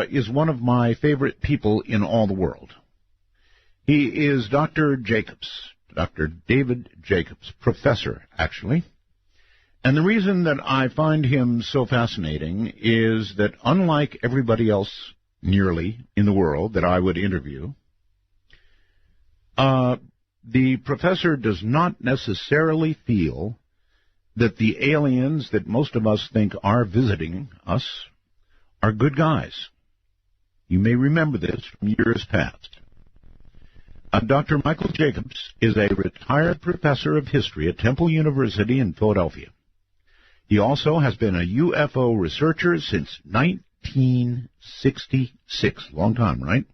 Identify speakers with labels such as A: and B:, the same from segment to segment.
A: is one of my favorite people in all the world. He is Dr. Jacobs, Dr. David Jacobs, professor, actually. And the reason that I find him so fascinating is that unlike everybody else nearly in the world that I would interview, the professor does not necessarily feel that the aliens that most of us think are visiting us are good guys. You may remember this from years past. Dr. Michael Jacobs is a retired professor of history at Temple University in Philadelphia. He also has been a UFO researcher since 1966. Long time, right?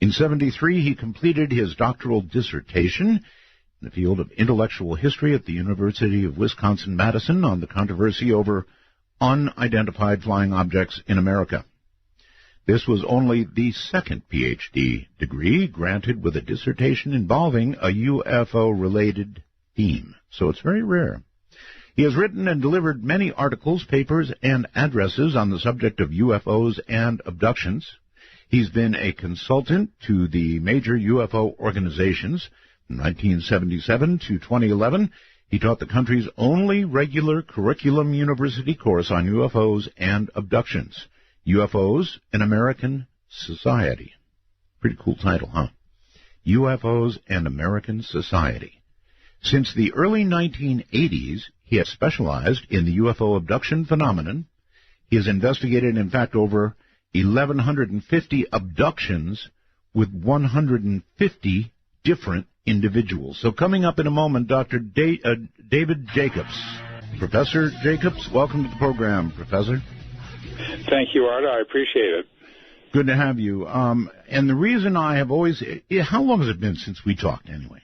A: In 1973, he completed his doctoral dissertation in the field of intellectual history at the University of Wisconsin-Madison on the controversy over unidentified flying objects in America. This was only the second PhD degree granted with a dissertation involving a UFO-related theme, so it's very rare. He has written and delivered many articles, papers, and addresses on the subject of UFOs and abductions. He's been a consultant to the major UFO organizations. From 1977 to 2011, he taught the country's only regular curriculum university course on UFOs and abductions. UFOs, an American Society. Pretty cool title, huh? UFOs and American Society. Since the early 1980s, he has specialized in the UFO abduction phenomenon. He has investigated, in fact, over 1,150 abductions with 150 different individuals. So coming up in a moment, Dr. David Jacobs. Professor Jacobs, welcome to the program, Professor.
B: Thank you, Art. I appreciate it.
A: Good to have you. And the reason I have always... How long has it been since we talked, anyway?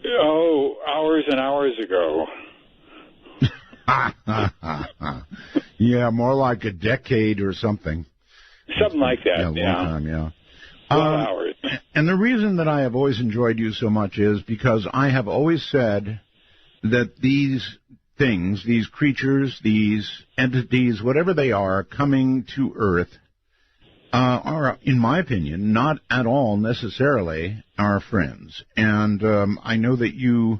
B: Oh, hours and hours ago.
A: Yeah, more like a decade or something.
B: Something like that,
A: yeah. Long time, yeah.
B: Hours.
A: And the reason that I have always enjoyed you so much is because I have always said that these things, these creatures, these entities, whatever they are, coming to Earth, are, in my opinion, not at all necessarily our friends. And I know that you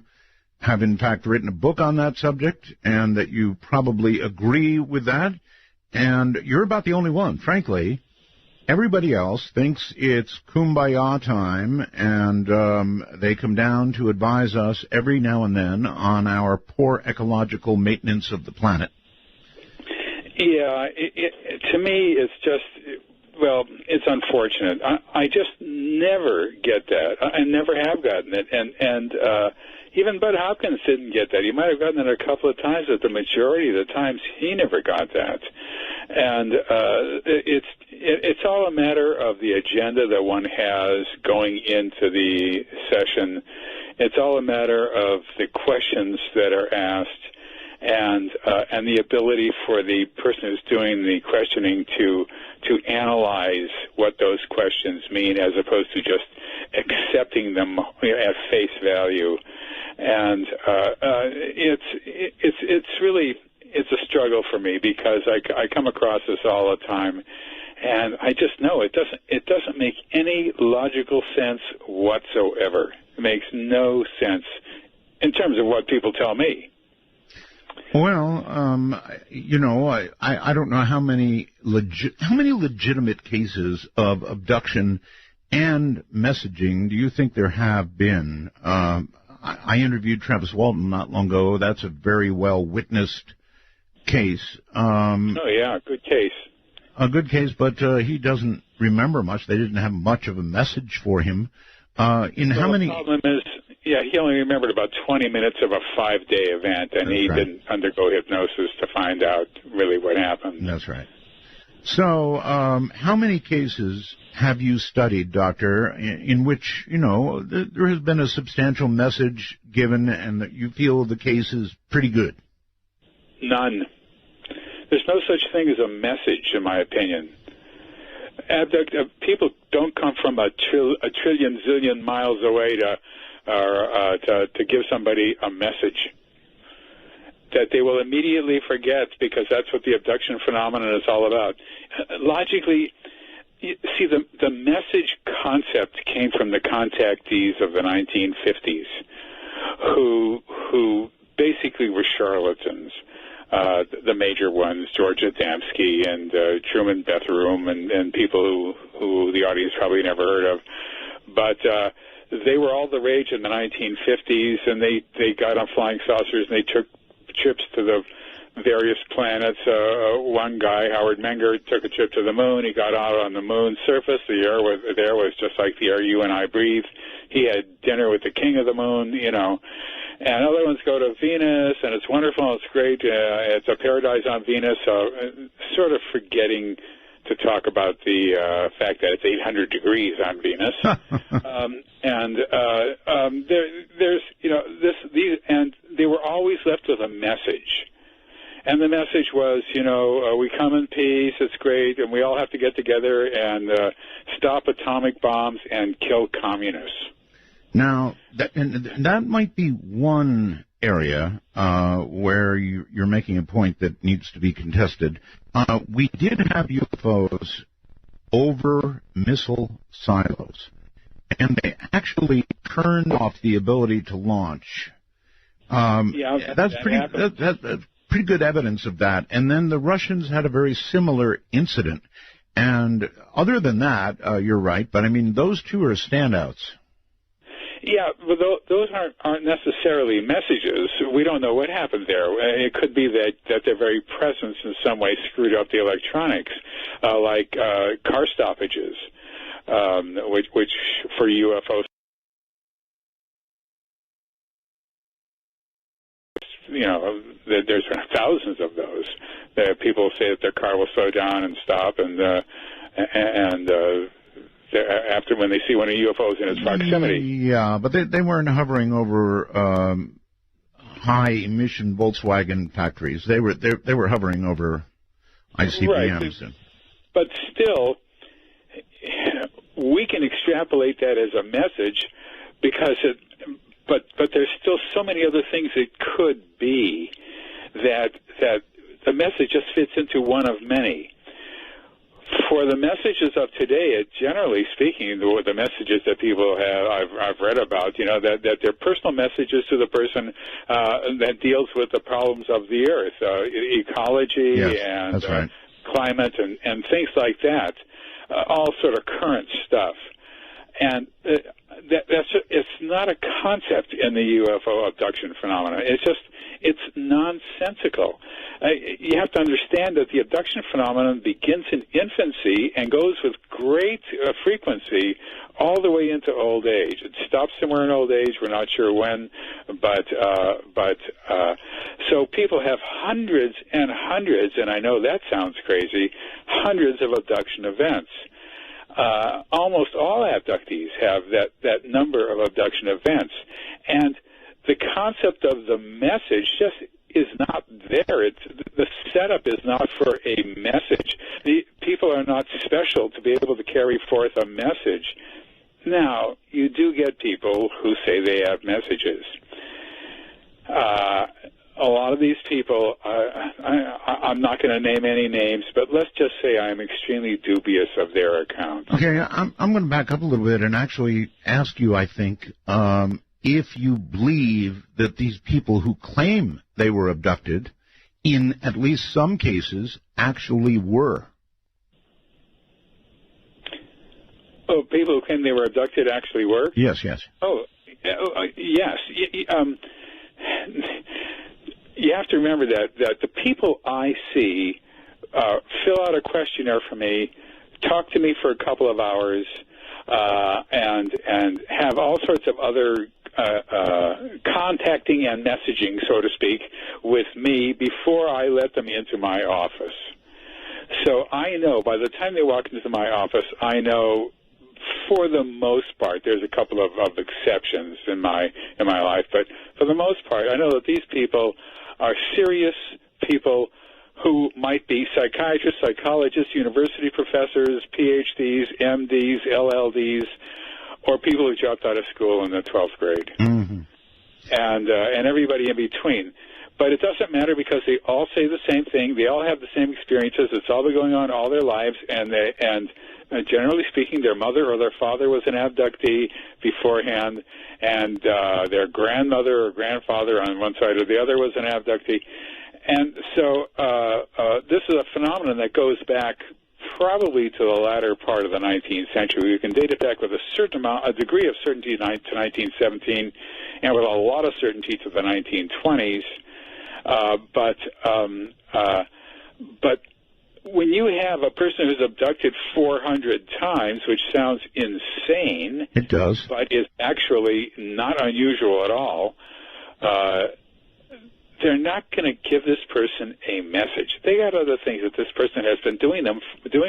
A: have, in fact, written a book on that subject, and that you probably agree with that. And you're about the only one, frankly. Everybody else thinks it's kumbaya time, and they come down to advise us every now and then on our poor ecological maintenance of the planet.
B: Yeah, to me, it's just, well, it's unfortunate. I just never get that. I never have gotten it, and even Bud Hopkins didn't get that. He might have gotten it a couple of times, but the majority of the times he never got that. And it's all a matter of the agenda that one has going into the session. It's all a matter of the questions that are asked, and the ability for the person who's doing the questioning to analyze what those questions mean, as opposed to just accepting them at face value. And it's really a struggle for me, because I come across this all the time, and I just know it doesn't make any logical sense whatsoever. It makes no sense in terms of what people tell me.
A: Well, I don't know how many legitimate cases of abduction and messaging do you think there have been? I interviewed Travis Walton not long ago. That's a very well witnessed case.
B: Oh yeah, good case.
A: A good case, but he doesn't remember much. They didn't have much of a message for him. How many? The problem
B: is, he only remembered about 20 minutes of a 5-day event, and he didn't undergo hypnosis to find out really what happened.
A: That's right. So, how many cases have you studied, Doctor, in which, there has been a substantial message given and that you feel the case is pretty good?
B: None. There's no such thing as a message, in my opinion. People don't come from a trillion zillion miles away to give somebody a message. that they will immediately forget, because that's what the abduction phenomenon is all about. Logically, see, the message concept came from the contactees of the 1950s, who basically were charlatans. The major ones, George Adamski and Truman Bethroom, and people who the audience probably never heard of. But they were all the rage in the 1950s, and they got on flying saucers, and they took trips to the various planets. One guy, Howard Menger, took a trip to the moon. He got out on the moon's surface. The air there was just like the air you and I breathe. He had dinner with the king of the moon, you know. And other ones go to Venus, and it's wonderful, it's great, it's a paradise on Venus, so sort of forgetting to talk about the fact that it's 800 degrees on Venus. There's, you know, these, and they were always left with a message. And the message was, you know, we come in peace, it's great, and we all have to get together and stop atomic bombs and kill communists.
A: Now, that might be one area where you're making a point that needs to be contested. We did have UFOs over missile silos, and they actually turned off the ability to launch. That's pretty good evidence of that. And then the Russians had a very similar incident. And other than that, you're right, but I mean, those two are standouts.
B: Yeah, but those aren't necessarily messages. We don't know what happened there. It could be that their very presence in some way screwed up the electronics, like car stoppages, which for UFOs, you know, there's thousands of those. People say that their car will slow down and stop, and after when they see one of the UFOs in its proximity.
A: Yeah, but they weren't hovering over high emission Volkswagen factories. They were hovering over ICBMs.
B: Right. But still, we can extrapolate that as a message, because but there's still so many other things it could be that the message just fits into one of many. For the messages of today, generally speaking, the messages that people have, I've read about, you know, that they're personal messages to the person that deals with the problems of the earth, ecology,
A: yes,
B: and
A: that's right.
B: Climate and things like that, all sort of current stuff. And it's not a concept in the UFO abduction phenomenon. It's nonsensical. You have to understand that the abduction phenomenon begins in infancy and goes with great frequency all the way into old age. It stops somewhere in old age. We're not sure when, but so people have hundreds and hundreds, and I know that sounds crazy, hundreds of abduction events. Almost all abductees have that number of abduction events, and the concept of the message just is not there. The setup is not for a message. The people are not special to be able to carry forth a message. Now, you do get people who say they have messages. A lot of these people, I'm not going to name any names, but let's just say I'm extremely dubious of their account.
A: Okay, I'm going to back up a little bit and actually ask you, I think, if you believe that these people who claim they were abducted, in at least some cases, actually were.
B: Oh, people who claim they were abducted actually were?
A: Yes, yes.
B: Oh, yes. You have to remember that the people I see fill out a questionnaire for me, talk to me for a couple of hours, and have all sorts of other contacting and messaging, so to speak, with me before I let them into my office. So I know, by the time they walk into my office, I know for the most part, there's a couple of exceptions in my life, but for the most part, I know that these people are serious people who might be psychiatrists, psychologists, university professors, PhDs, MDs, LLDs, or people who dropped out of school in the 12th grade, and everybody in between. But it doesn't matter because they all say the same thing. They all have the same experiences. It's all been going on all their lives, and generally speaking, their mother or their father was an abductee beforehand, and their grandmother or grandfather on one side or the other was an abductee. And so this is a phenomenon that goes back probably to the latter part of the 19th century. We can date it back with a degree of certainty to 1917, and with a lot of certainty to the 1920s. But when you have a person who's abducted 400 times, which sounds insane,
A: it does,
B: but is actually not unusual at all, they're not going to give this person a message. They got other things that this person has been doing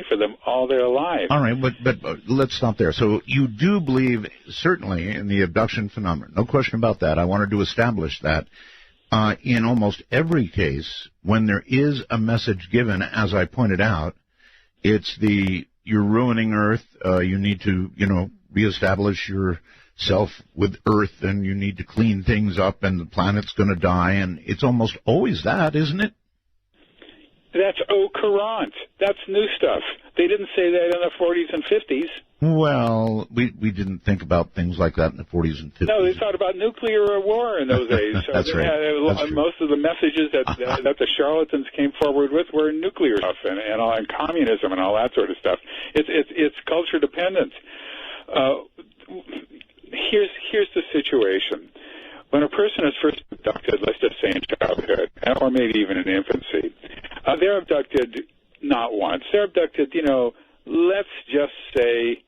B: for them all their lives.
A: All right, but let's stop there. So you do believe certainly in the abduction phenomenon. No question about that. I wanted to establish that. In almost every case, when there is a message given, as I pointed out, it's you're ruining Earth. You need to, reestablish yourself with Earth, and you need to clean things up, and the planet's going to die, and it's almost always that, isn't it?
B: That's au courant. That's new stuff. They didn't say that in the 40s and 50s.
A: Well, we didn't think about things like that in the 40s and 50s.
B: No, they thought about nuclear war in those days. So
A: That's right. That's
B: most of the messages that the charlatans came forward with were nuclear stuff and communism and all that sort of stuff. It's culture dependent. Here's the situation. When a person is first abducted, let's just say in childhood, or maybe even in infancy, they're abducted not once. They're abducted, let's just say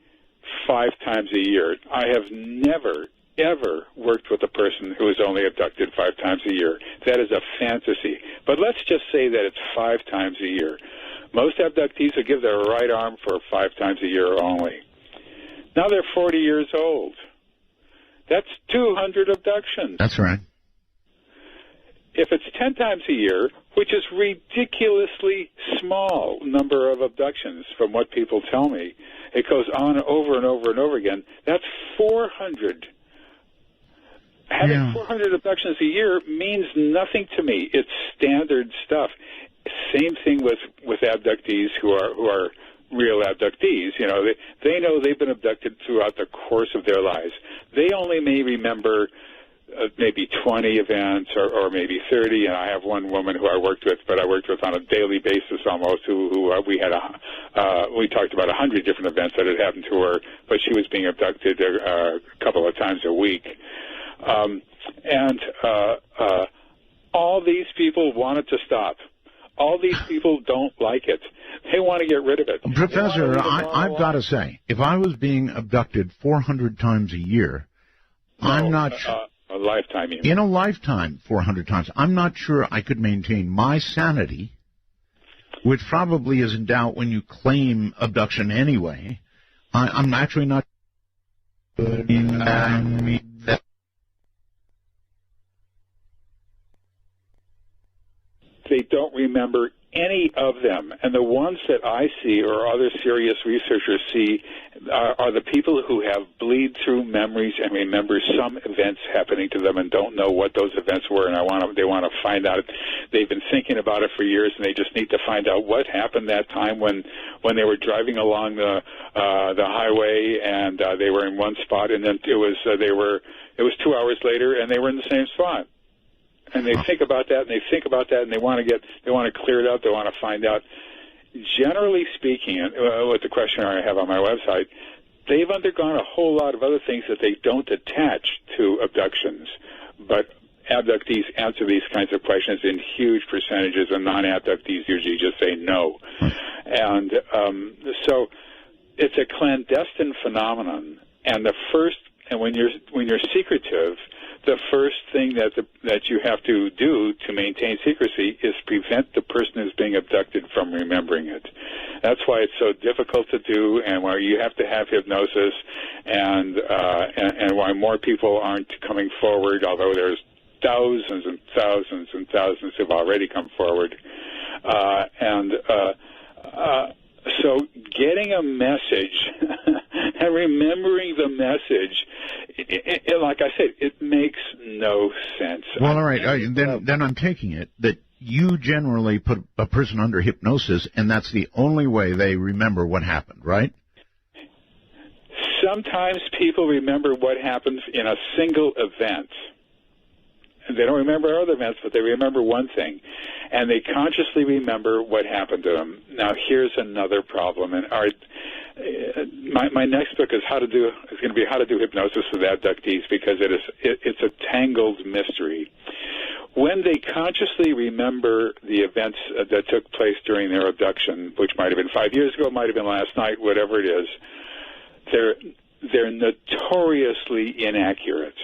B: 5 times a year. I have never, ever worked with a person who is only abducted 5 times a year. That is a fantasy. But let's just say that it's 5 times a year. Most abductees will give their right arm for 5 times a year only. Now they're 40 years old. That's 200 abductions.
A: That's right.
B: If it's 10 times a year, which is ridiculously small number of abductions from what people tell me, it goes on over and over and over again. That's 400. Having 400 abductions a year means nothing to me. It's standard stuff. Same thing with abductees who are real abductees. They know they've been abducted throughout the course of their lives. They only may remember maybe 20 events or maybe 30. And I have one woman who I worked with on a daily basis almost, who we talked about 100 different events that had happened to her, but she was being abducted a couple of times a week. All these people want it to stop. All these people don't like it. They want to get rid of it.
A: Professor, I've got to say, if I was being abducted 400 times a year, I'm not sure.
B: A lifetime, you mean.
A: In a lifetime, 400 times. I'm not sure I could maintain my sanity, which probably is in doubt when you claim abduction anyway. I'm actually not.
B: They don't remember any of them. And the ones that I see or other serious researchers see are the people who have bleed-through memories and remember some events happening to them and don't know what those events were, and they want to find out. They've been thinking about it for years, and they just need to find out what happened that time when they were driving along the highway and they were in one spot, and then it was 2 hours later, and they were in the same spot. And they think about that, and they think about that, and they want to clear it out. They want to find out. Generally speaking, with the questionnaire I have on my website, they've undergone a whole lot of other things that they don't attach to abductions. But abductees answer these kinds of questions in huge percentages, and non-abductees usually just say no. And so it's a clandestine phenomenon. And when you're secretive, the first thing that you have to do to maintain secrecy is prevent the person who's being abducted from remembering it. That's why it's so difficult to do, and why you have to have hypnosis, and why more people aren't coming forward, although there's thousands and thousands and thousands who've already come forward. So getting a message and remembering the message like I said, it makes no sense.
A: Well, all right. Then I'm taking it that you generally put a person under hypnosis, and that's the only way they remember what happened, right?
B: Sometimes people remember what happens in a single event. They don't remember other events, but they remember one thing, and they consciously remember what happened to them. Now, here's another problem. And my next book is going to be How to Do Hypnosis with Abductees, because it's a tangled mystery. When they consciously remember the events that took place during their abduction, which might have been 5 years ago, might have been last night, whatever it is, they're notoriously inaccurate.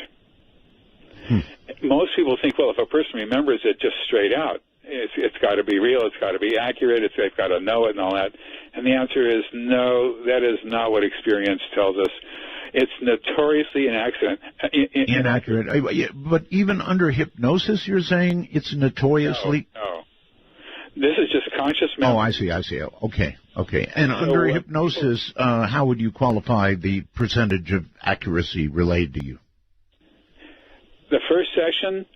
B: Most people think, well, if a person remembers it just straight out, it's got to be real, it's got to be accurate, they've got to know it and all that. And the answer is no, that is not what experience tells us. It's notoriously inaccurate.
A: But even under hypnosis, you're saying it's notoriously...
B: No. This is just conscious memory.
A: Oh, I see. Okay. And so, under hypnosis, how would you qualify the percentage of accuracy relayed to you?
B: The first session,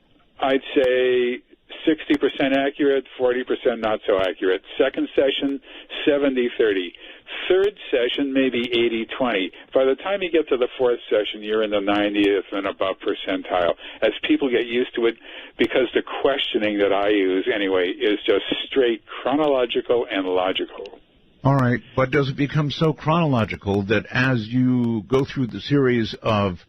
B: I'd say 60% accurate, 40% not so accurate. Second session, 70-30. Third session, maybe 80-20. By the time you get to the fourth session, you're in the 90th and above percentile. As people get used to it, because the questioning that I use, anyway, is just straight chronological and logical.
A: All right, but does it become so chronological that as you go through the series of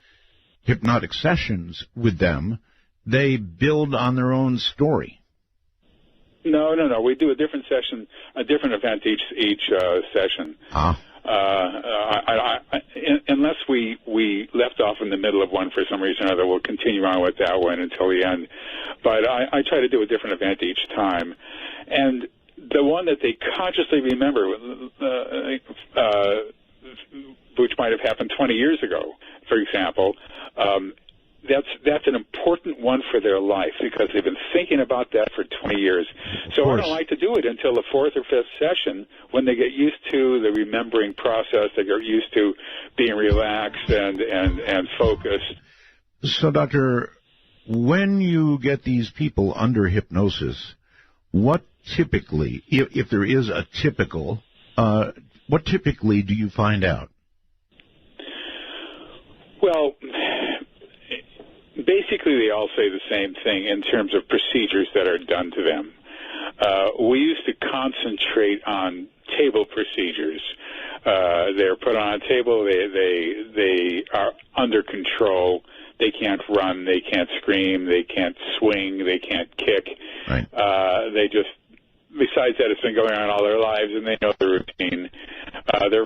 A: hypnotic sessions with them, they build on their own story?
B: No. We do a different session, a different event each session. Unless we left off in the middle of one for some reason or other, we'll continue on with that one until the end. But I try to do a different event each time. And the one that they consciously remember, which might have happened 20 years ago, for example, that's an important one for their life because they've been thinking about that for 20 years. So I don't like to do it until the fourth or fifth session when they get used to the remembering process, they get used to being relaxed and focused.
A: So, Doctor, when you get these people under hypnosis, what typically, if there is a typical, what typically do you find out?
B: Well, basically they all say the same thing in terms of procedures that are done to them. We used to concentrate on table procedures. They're put on a table, they are under control. They can't run, they can't scream, they can't swing, they can't kick.
A: Right.
B: Besides that, it's been going on all their lives, and they know the routine. Their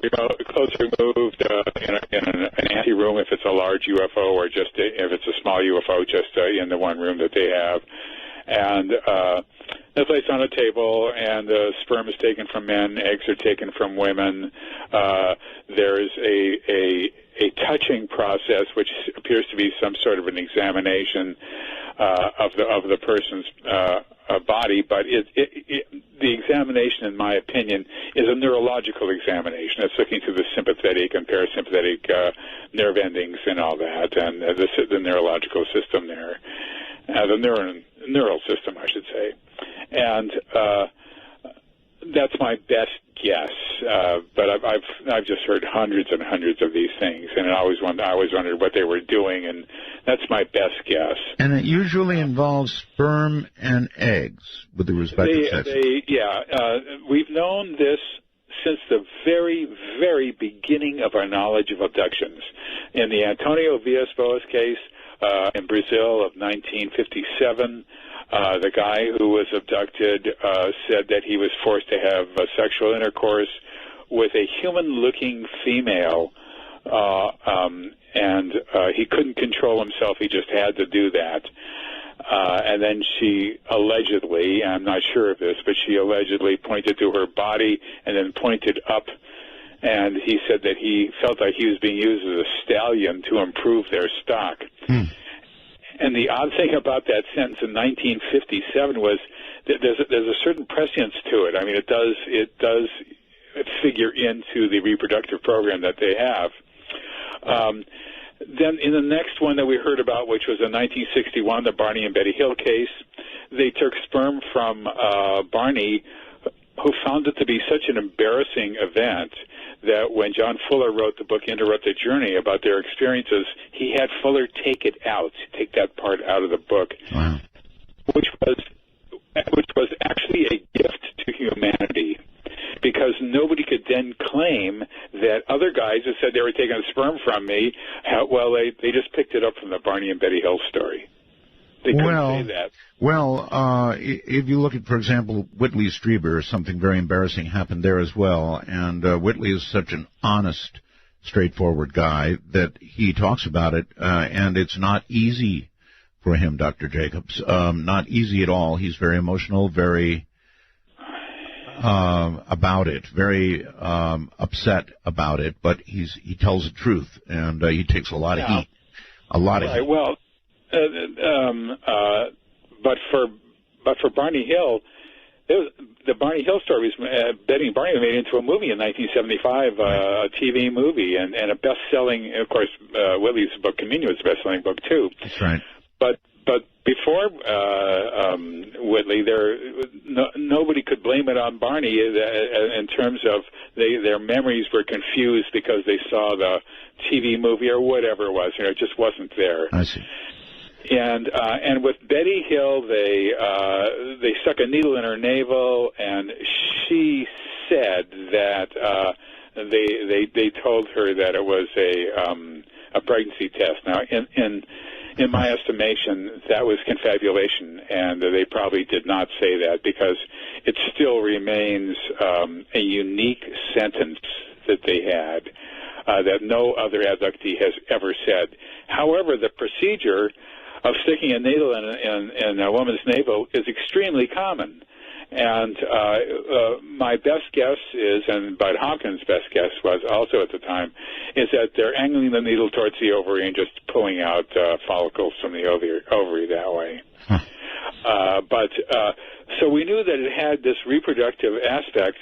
B: clothes are removed in an empty room if it's a large UFO, or just if it's a small UFO, just in the one room that they have. And they're placed on a table, and sperm is taken from men, eggs are taken from women. There's a touching process, which appears to be some sort of an examination of the person's body, but the examination, in my opinion, is a neurological examination. It's looking through the sympathetic and parasympathetic nerve endings and all that, and the neurological system there, the neural system, I should say, and that's my best guess. But I've just heard hundreds and hundreds of these things, and I always wondered what they were doing, and that's my best guess.
A: And it usually involves sperm and eggs with the respective sexes.
B: We've known this since the very, very beginning of our knowledge of abductions. In the Antonio Villas-Boas case in Brazil of 1957, the guy who was abducted said that he was forced to have sexual intercourse with a human-looking female, and he couldn't control himself. He just had to do that. And then she allegedly, I'm not sure of this, but she allegedly pointed to her body and then pointed up, and he said that he felt like he was being used as a stallion to improve their stock. And the odd thing about that sentence in 1957 was that there's a certain prescience to it. I mean, it does figure into the reproductive program that they have. Then in the next one that we heard about, which was in 1961, the Barney and Betty Hill case, they took sperm from Barney, who found it to be such an embarrassing event that when John Fuller wrote the book Interrupted Journey about their experiences, he had Fuller take that part out of the book,
A: wow.
B: which was actually a gift to humanity, because nobody could then claim that other guys that said they were taking sperm from me, they just picked it up from the Barney and Betty Hill story. They couldn't say that.
A: Well, if you look at, for example, Whitley Strieber, something very embarrassing happened there as well, and Whitley is such an honest, straightforward guy that he talks about it, and it's not easy for him, Dr. Jacobs. Not easy at all. He's very emotional, very about it, very upset about it, but he tells the truth, and he takes a lot of heat. A lot of heat.
B: Well, but for Barney Hill, the Barney Hill story was Betty and Barney made into a movie in 1975, a TV movie, and a best-selling. Of course, Whitley's book Communion was a best-selling book too.
A: That's right.
B: But before Whitley, nobody could blame it on Barney in terms of their memories were confused because they saw the TV movie or whatever it was. It just wasn't there.
A: I see.
B: And with Betty Hill, they stuck a needle in her navel, and she said that they told her that it was a pregnancy test. Now, in my estimation, that was confabulation, and they probably did not say that because it still remains a unique sentence that they had that no other abductee has ever said. However, the procedure of sticking a needle in a woman's navel is extremely common. And my best guess is, and Bud Hopkins' best guess was also at the time, is that they're angling the needle towards the ovary and just pulling out follicles from the ovary that way. So we knew that it had this reproductive aspect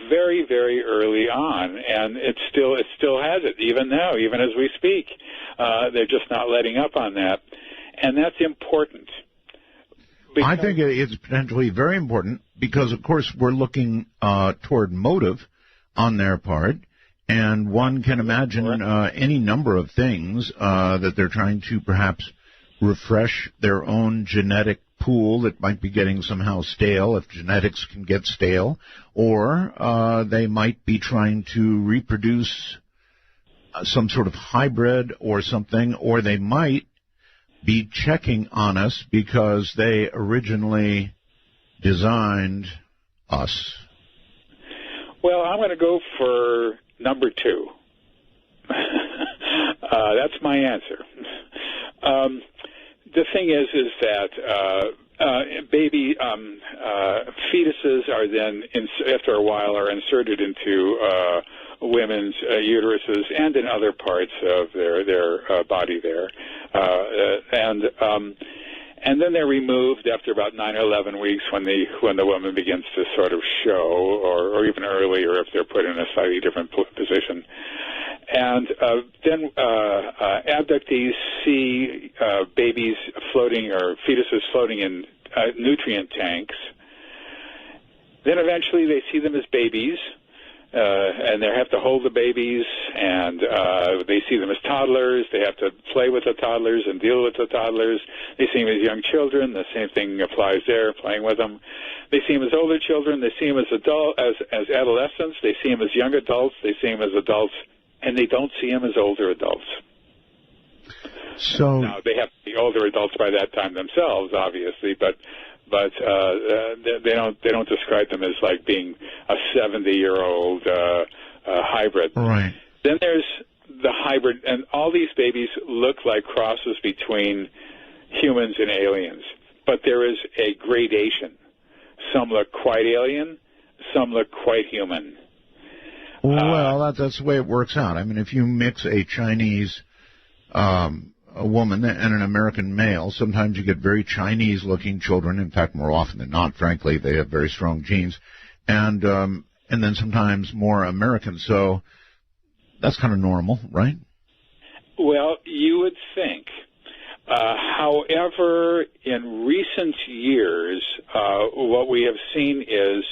B: very, very early on, and it still has it, even now, even as we speak. They're just not letting up on that. And that's important.
A: I think it's potentially very important because, of course, we're looking toward motive on their part, and one can imagine any number of things that they're trying to perhaps refresh their own genetic pool that might be getting somehow stale, if genetics can get stale, or they might be trying to reproduce some sort of hybrid or something, or they might be checking on us because they originally designed us.
B: Well, I'm going to go for number two. That's my answer. The thing is that baby fetuses are then, after a while, are inserted into women's uteruses and in other parts of their body there, and then they're removed after about 9 or 11 weeks when the woman begins to sort of show, or even earlier if they're put in a slightly different position. And then abductees see babies floating or fetuses floating in nutrient tanks. Then eventually they see them as babies. And they have to hold the babies, and they see them as toddlers. They have to play with the toddlers and deal with the toddlers. They see them as young children. The same thing applies there, playing with them. They see them as older children. They see them as adolescents. They see them as young adults. They see them as adults, and they don't see them as older adults.
A: So
B: now, they have to be older adults by that time themselves, obviously, but they don't describe them as like being a 70-year-old hybrid.
A: Right.
B: Then there's the hybrid, and all these babies look like crosses between humans and aliens, but there is a gradation. Some look quite alien, some look quite human.
A: Well, that's the way it works out. I mean, if you mix a Chinese a woman and an American male, sometimes you get very Chinese-looking children. In fact, more often than not, frankly, they have very strong genes, and then sometimes more American. So that's kind of normal, right?
B: Well, you would think. However, in recent years, what we have seen is,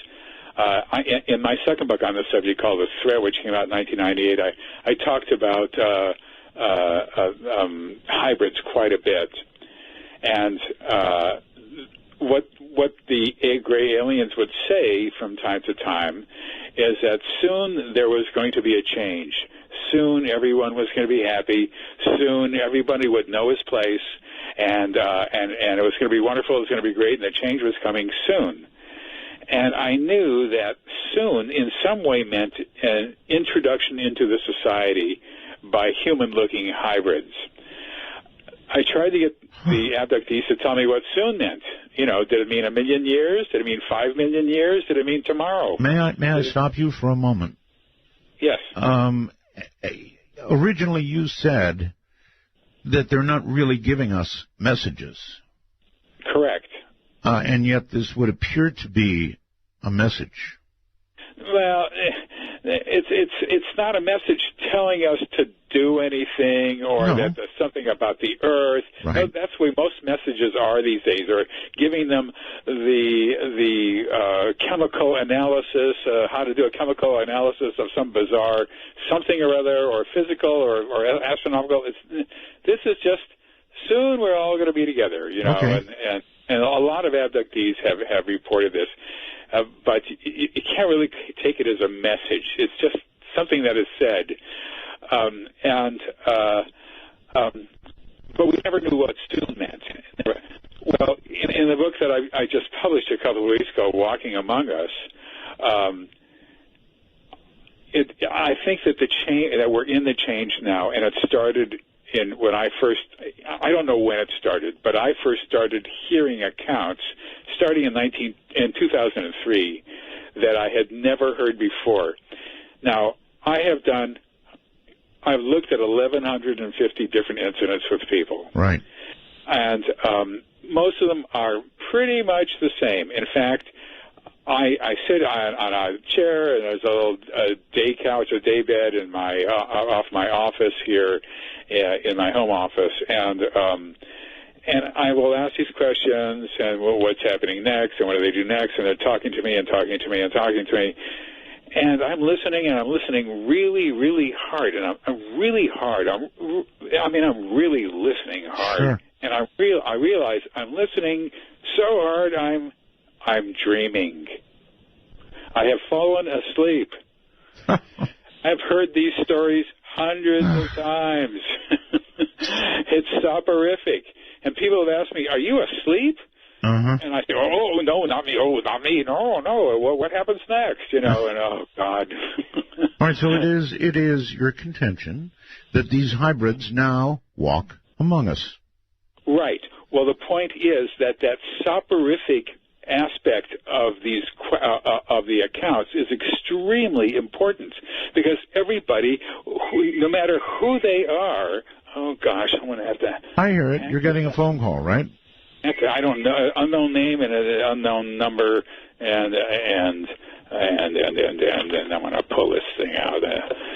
B: in my second book on the subject called The Threat, which came out in 1998, I talked about hybrids quite a bit. And what the gray aliens would say from time to time is that soon there was going to be a change. Soon everyone was going to be happy. Soon everybody would know his place, and it was going to be wonderful. It was going to be great, and the change was coming soon. And I knew that soon in some way meant an introduction into the society by human-looking hybrids. I tried to get the abductees to tell me what soon meant. You know, did it mean 1 million years? Did it mean 5 million years? Did it mean tomorrow?
A: May I stop you for a moment?
B: Yes.
A: Originally you said that they're not really giving us messages.
B: Correct.
A: And yet this would appear to be a message.
B: Well, it's not a message telling us to do anything or that there's something about the earth.
A: Right.
B: No, that's the way most messages are these days, or giving them the chemical analysis, how to do a chemical analysis of some bizarre something or other, or physical or astronomical. This is just soon we're all going to be together, you know,
A: okay.
B: and a lot of abductees have reported this. But you can't really take it as a message. It's just something that is said. But we never knew what soon meant. Well, in the book that I just published a couple of weeks ago, Walking Among Us, I think that that we're in the change now, and it started I don't know when it started, but I first started hearing accounts starting in 2003 that I had never heard before. Now, I've looked at 1,150 different incidents with people.
A: Right.
B: And most of them are pretty much the same. In fact, I sit on a chair, and there's a little day couch or day bed in off my office here, in my home office, and I will ask these questions, and what's happening next, and what do they do next, and they're talking to me and talking to me and talking to me, and I'm listening, and I'm listening really, really hard, and I'm really hard. I'm really listening hard,
A: sure.
B: And I realize I'm listening so hard I'm dreaming. I have fallen asleep. I've heard these stories hundreds of times. It's soporific. And people have asked me, are you asleep?
A: Uh-huh.
B: And I say, oh, no, not me. Oh, not me. No. What happens next? You know, and oh, God.
A: All right, so it is your contention that these hybrids now walk among us.
B: Right. Well, the point is that soporific aspect of these of the accounts is extremely important, because everybody, no matter who they are, oh gosh, I'm going to have to. I
A: hear it. You're getting a phone call, right?
B: I don't know, unknown name and an unknown number, and I'm going to pull this thing out.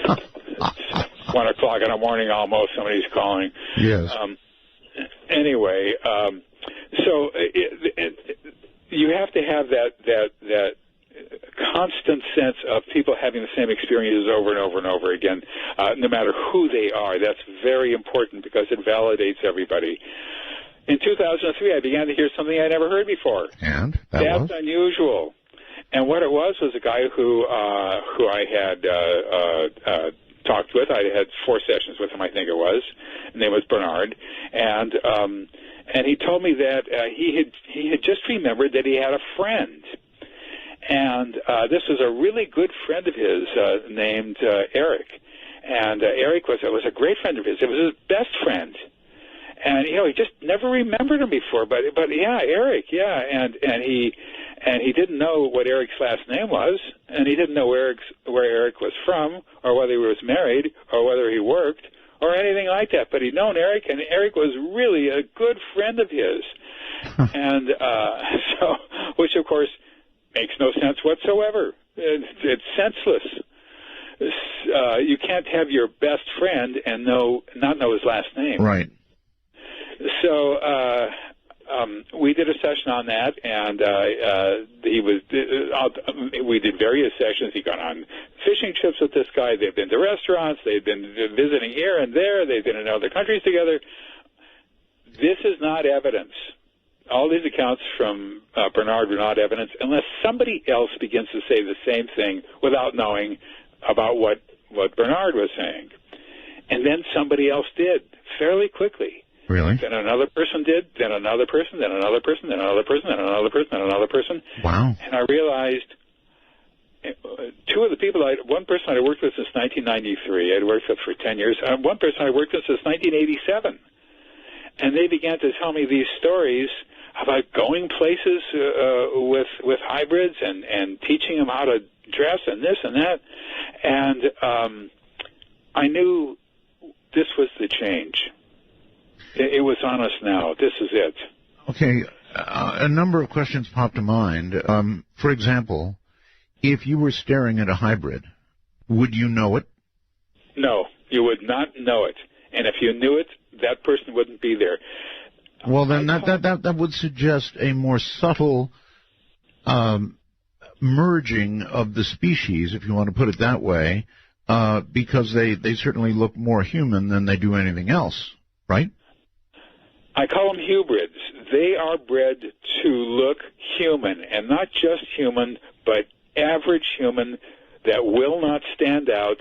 B: It's 1 o'clock in the morning almost. Somebody's calling.
A: Yes.
B: Anyway, so you have to have that constant sense of people having the same experiences over and over and over again, no matter who they are. That's very important because it validates everybody. In 2003, I began to hear something I never heard before.
A: And
B: that's unusual. And what it was a guy who I had talked with. I had 4 sessions with him, I think it was. His name was Bernard, and he told me that he had just remembered that he had a friend, and this was a really good friend of his named Eric, and Eric was a great friend of his. It was his best friend, and he just never remembered him before. But yeah, Eric, yeah, and he didn't know what Eric's last name was, and he didn't know where Eric was from, or whether he was married, or whether he worked, or anything like that. But he'd known Eric, and Eric was really a good friend of his. And so, which of course makes no sense whatsoever. It's senseless. You can't have your best friend and not know his last name.
A: Right.
B: So we did a session on that, and we did various sessions. He got on fishing trips with this guy. They've been to restaurants. They've been visiting here and there. They've been in other countries together. This is not evidence. All these accounts from Bernard were not evidence unless somebody else begins to say the same thing without knowing about what Bernard was saying. And then somebody else did fairly quickly.
A: Really?
B: Then another person did, then another person, then another person, then another person, then another person, then another person.
A: Wow.
B: And I realized two of the people, one person I worked with since 1993, I'd worked with for 10 years, and one person I worked with since 1987. And they began to tell me these stories about going places with hybrids and teaching them how to dress and this and that. And I knew this was the change. It was on us now. This is it.
A: Okay. A number of questions popped to mind. For example, if you were staring at a hybrid, would you know it?
B: No, you would not know it. And if you knew it, that person wouldn't be there.
A: Well, then that would suggest a more subtle merging of the species, if you want to put it that way, because they certainly look more human than they do anything else, right?
B: I call them hybrids. They are bred to look human, and not just human, but average human that will not stand out,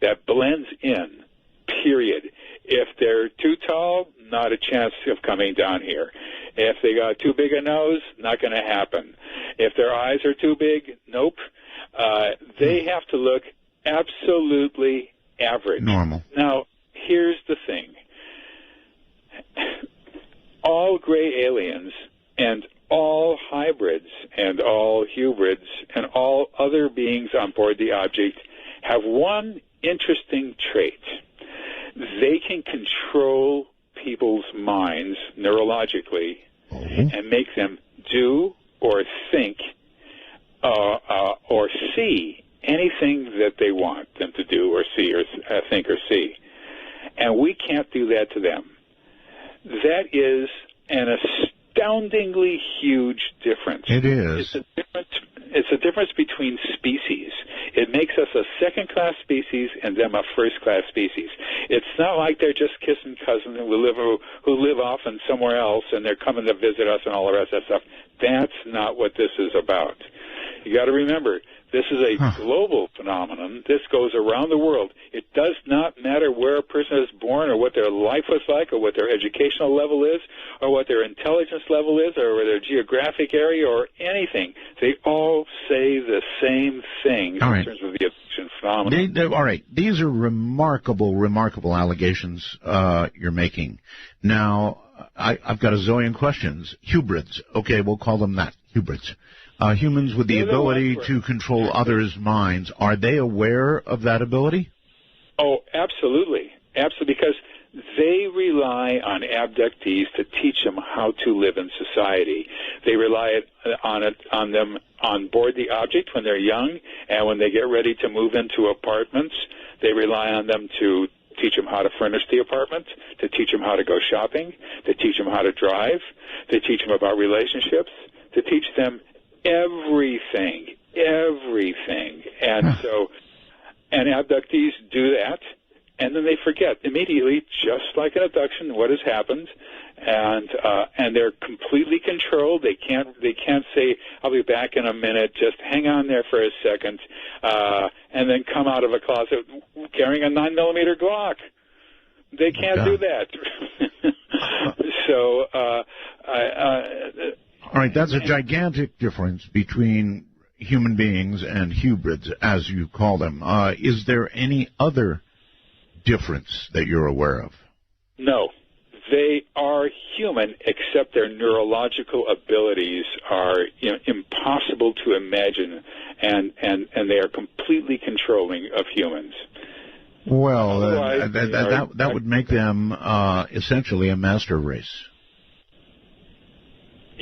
B: that blends in, period. If they're too tall, not a chance of coming down here. If they got too big a nose, not going to happen. If their eyes are too big, nope. They have to look absolutely average.
A: Normal.
B: Now, here's the thing. All gray aliens and all hybrids and all hybrids and all other beings on board the object have one interesting trait. They can control people's minds neurologically and make them do or think or see anything that they want them to do or see or think or see. And we can't do that to them. That is an astoundingly huge difference.
A: It is.
B: It's a difference between species. It makes us a second-class species and them a first-class species. It's not like they're just kissing cousins who live off and somewhere else and they're coming to visit us and all the rest of that stuff. That's not what this is about. You got to remember, this is a global phenomenon. This goes around the world. It does not matter where a person is born or what their life was like or what their educational level is or what their intelligence level is or their geographic area or anything. They all say the same thing in terms of the abduction phenomenon.
A: All right. These are remarkable allegations you're making. Now, I've got a zillion questions. Hybrids. Okay, we'll call them that. Hybrids. Humans with the ability to control others' minds, are they aware of that ability?
B: Oh, absolutely. Absolutely, because they rely on abductees to teach them how to live in society. They rely on them on board the object when they're young, and when they get ready to move into apartments, they rely on them to teach them how to furnish the apartment, to teach them how to go shopping, to teach them how to drive, to teach them about relationships, to teach them everything. And and abductees do that, and then they forget immediately, just like an abduction, what has happened, and they're completely controlled. They can't say, "I'll be back in a minute. Just hang on there for a second," and then come out of a closet carrying a 9mm Glock. They can't do that. So.
A: All right, that's a gigantic difference between human beings and hybrids, as you call them. Is there any other difference that you're aware of? No.
B: They are human, except their neurological abilities are impossible to imagine, and they are completely controlling of humans.
A: Well, that would make them essentially a master race.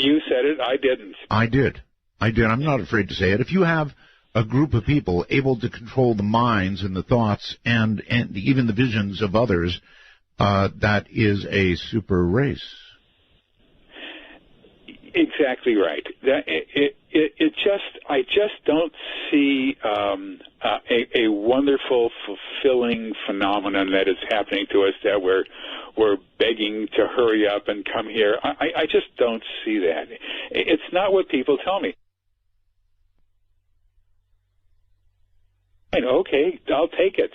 B: You said it. I didn't.
A: I did. I'm not afraid to say it. If you have a group of people able to control the minds and the thoughts and even the visions of others, that is a super race.
B: Exactly right. I just don't see a wonderful, fulfilling phenomenon that is happening to us that we're begging to hurry up and come here. I just don't see that. It's not what people tell me. Okay, I'll take it.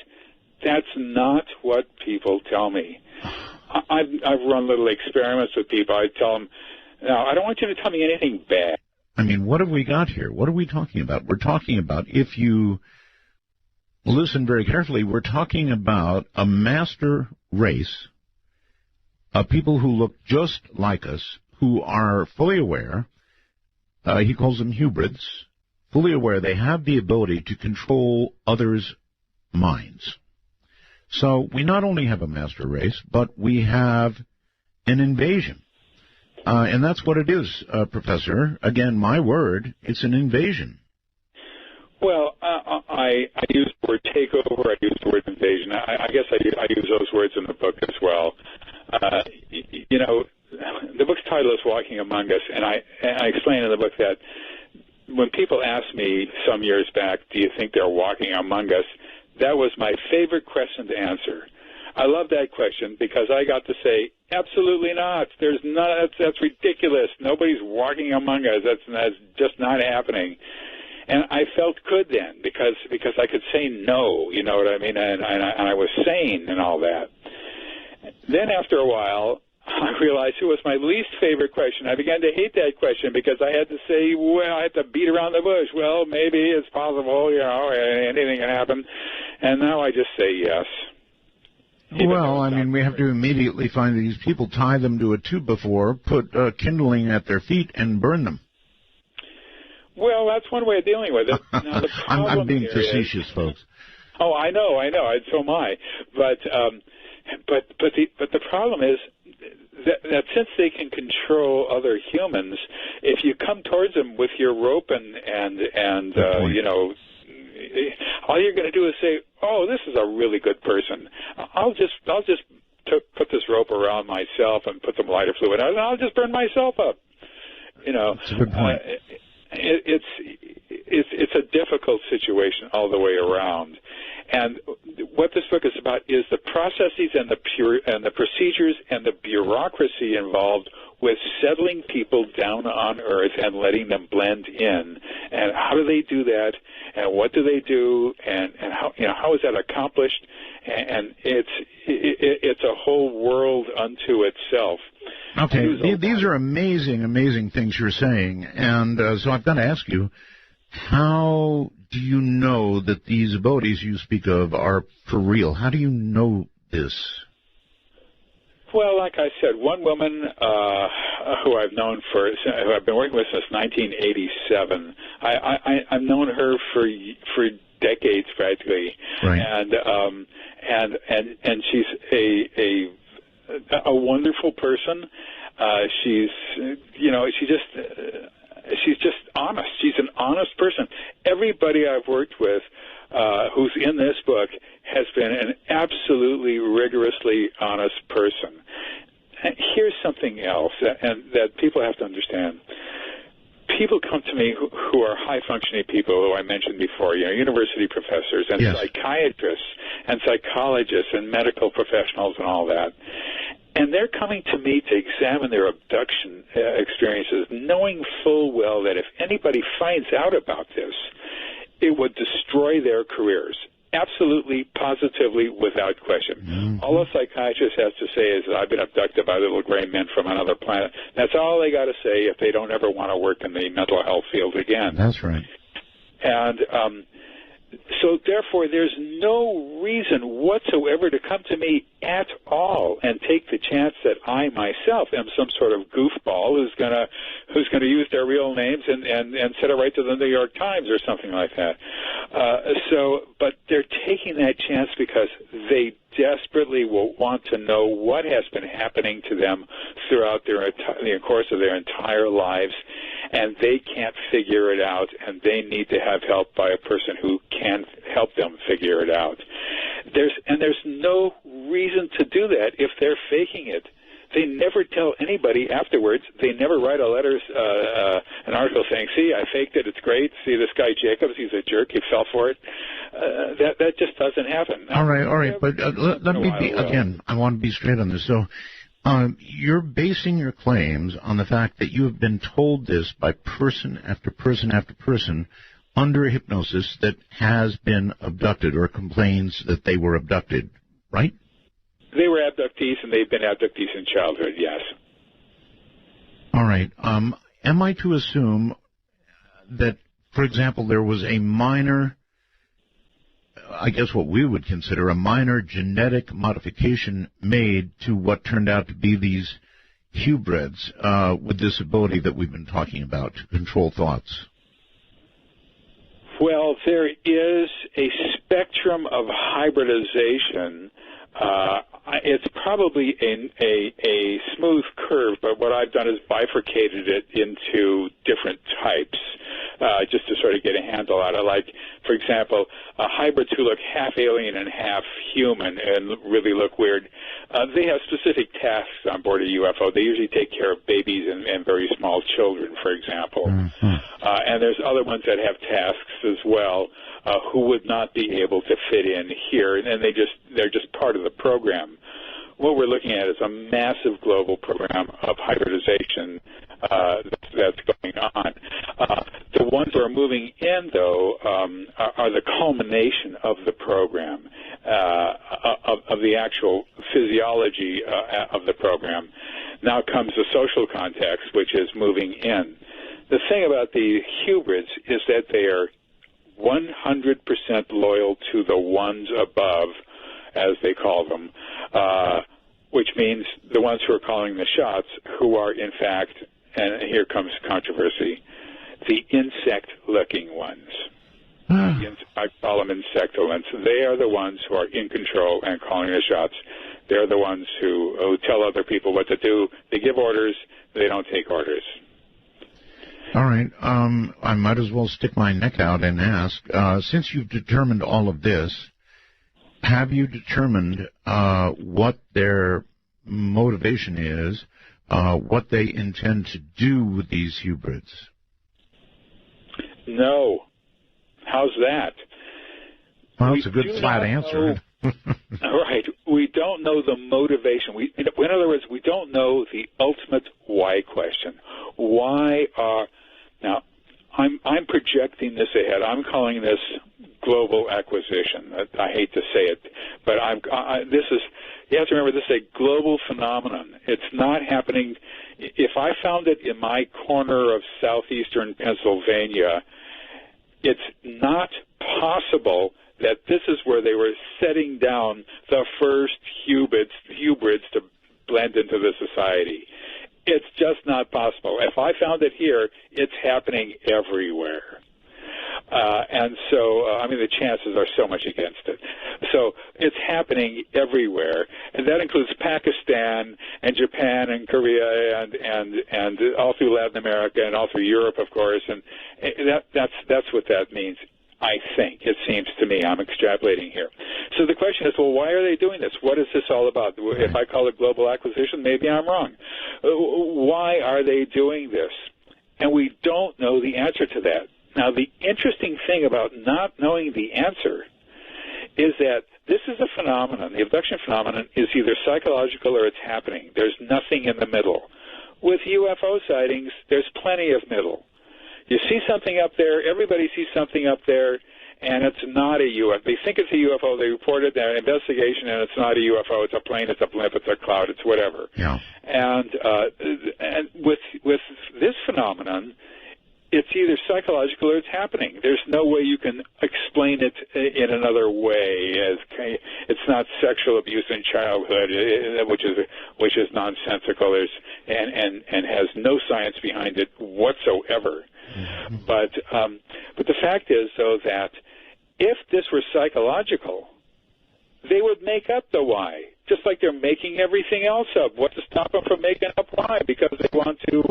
B: That's not what people tell me. I've run little experiments with people. I tell them, now, I don't want you to tell me anything bad.
A: I mean, what have we got here? What are we talking about? We're talking about, if you listen very carefully, we're talking about a master race of people who look just like us, who are fully aware. He calls them hybrids. Fully aware they have the ability to control others' minds. So we not only have a master race, but we have an invasion. And that's what it is, Professor. Again, my word, it's an invasion.
B: Well, I use the word takeover. I use the word invasion. I guess I use those words in the book as well. The book's title is Walking Among Us, and I explain in the book that when people asked me some years back, do you think they're walking among us, that was my favorite question to answer. I love that question because I got to say, absolutely not. There's not. That's ridiculous. Nobody's walking among us. That's just not happening. And I felt good then because I could say no. You know what I mean? And I was sane and all that. Then after a while, I realized it was my least favorite question. I began to hate that question because I had to say, well, I had to beat around the bush. Well, maybe it's possible. Anything can happen. And now I just say yes.
A: Well, I mean, we have to immediately find these people, tie them to a 2x4, put kindling at their feet, and burn them.
B: Well, that's one way of dealing with it. Now, the
A: I'm being facetious, folks.
B: Oh, I know, so am I. But the problem is that since they can control other humans, if you come towards them with your rope and all you're going to do is say, "Oh, this is a really good person. I'll just put this rope around myself and put some lighter fluid out, and I'll just burn myself up."
A: That's a good point.
B: It's a difficult situation all the way around, and what this book is about is the processes and the procedures and the bureaucracy involved with settling people down on Earth and letting them blend in. And how do they do that? And what do they do? And how is that accomplished? And it's a whole world unto itself.
A: Okay, these are amazing things you're saying. And so I've got to ask you, how do you know that these abilities you speak of are for real? How do you know this?
B: Well, like I said, one woman who I've known who I've been working with since 1987. I've known her for decades practically,
A: right.
B: And she's a wonderful person. She's just honest. She's an honest person. Everybody I've worked with who's in this book has been an absolutely rigorously honest person. And here's something else that people have to understand. People come to me who are high-functioning people, who I mentioned before, university professors and
A: yes.
B: psychiatrists and psychologists and medical professionals and all that. And they're coming to me to examine their abduction experiences, knowing full well that if anybody finds out about this, it would destroy their careers. Absolutely, positively, without question.
A: Mm-hmm.
B: All a psychiatrist has to say is that I've been abducted by little gray men from another planet. That's all they got to say if they don't ever want to work in the mental health field again.
A: That's right.
B: And so, therefore, there's no reason whatsoever to come to me at all and take the chance that I myself am some sort of goofball who's gonna use their real names and send it right to the New York Times or something like that. But they're taking that chance because they desperately will want to know what has been happening to them throughout the course of their entire lives. and they can't figure it out, and they need to have help by a person who can help them figure it out. There's no reason to do that if they're faking it. They never tell anybody afterwards. They never write a letter, an article saying, "See, I faked it. It's great. See, this guy Jacobs, he's a jerk. He fell for it." That just doesn't happen.
A: All right. But let me be again. I want to be straight on this. So, you're basing your claims on the fact that you have been told this by person after person after person under hypnosis that has been abducted or complains that they were abducted, right?
B: They were abductees, and they've been abductees in childhood, yes.
A: All right. Am I to assume that, for example, there was a minor, I guess what we would consider a minor genetic modification made to what turned out to be these hybrids with this ability that we've been talking about to control thoughts?
B: Well, there is a spectrum of hybridization. It's probably a smooth curve, but what I've done is bifurcated it into different types, just to sort of get a handle on it. Like, for example, hybrids who look half alien and half human and really look weird, they have specific tasks on board a UFO. They usually take care of babies and very small children, for example. Mm-hmm. And there's other ones that have tasks as well, who would not be able to fit in here, and they're just part of the program. What we're looking at is a massive global program of hybridization that's going on. The ones who are moving in, though, are the culmination of the program, of the actual physiology of the program. Now comes the social context, which is moving in. The thing about the hybrids is that they are 100% loyal to the ones above, as they call them, which means the ones who are calling the shots, who are in fact, and here comes controversy, the insect-looking ones. I call them insectolents. They are the ones who are in control and calling the shots. They're the ones who tell other people what to do. They give orders. They don't take orders.
A: All right. I might as well stick my neck out and ask, since you've determined all of this, have you determined what their motivation is, what they intend to do with these hybrids?
B: No. How's that?
A: Well, it's a good flat answer.
B: Right. We don't know the motivation. In other words, we don't know the ultimate why question. Why are... Now, I'm projecting this ahead. I'm calling this global acquisition. I hate to say it, but you have to remember, this is a global phenomenon. It's not happening. If I found it in my corner of southeastern Pennsylvania, it's not possible that this is where they were setting down the first hybrids to blend into the society. It's just not possible. If I found it here, it's happening everywhere. And so, the chances are so much against it. So it's happening everywhere, and that includes Pakistan and Japan and Korea and all through Latin America and all through Europe, of course. And that's what that means. I think. It seems to me. I'm extrapolating here. So the question is, well, why are they doing this? What is this all about? If I call it global acquisition, maybe I'm wrong. Why are they doing this? And we don't know the answer to that. Now, the interesting thing about not knowing the answer is that this is a phenomenon. The abduction phenomenon is either psychological or it's happening. There's nothing in the middle. With UFO sightings, there's plenty of middle. You see something up there, everybody sees something up there, and it's not a UFO. They think it's a UFO, they report it, their investigation, and it's not a UFO, it's a plane, it's a blimp, it's a cloud, it's whatever.
A: Yeah.
B: And with this phenomenon, it's either psychological or it's happening. There's no way you can explain it in another way. It's not sexual abuse in childhood, which is nonsensical, and has no science behind it whatsoever. Mm-hmm. But the fact is, though, that if this were psychological, they would make up the why. just like they're making everything else up. What's to stop them from making up why? Because they want to,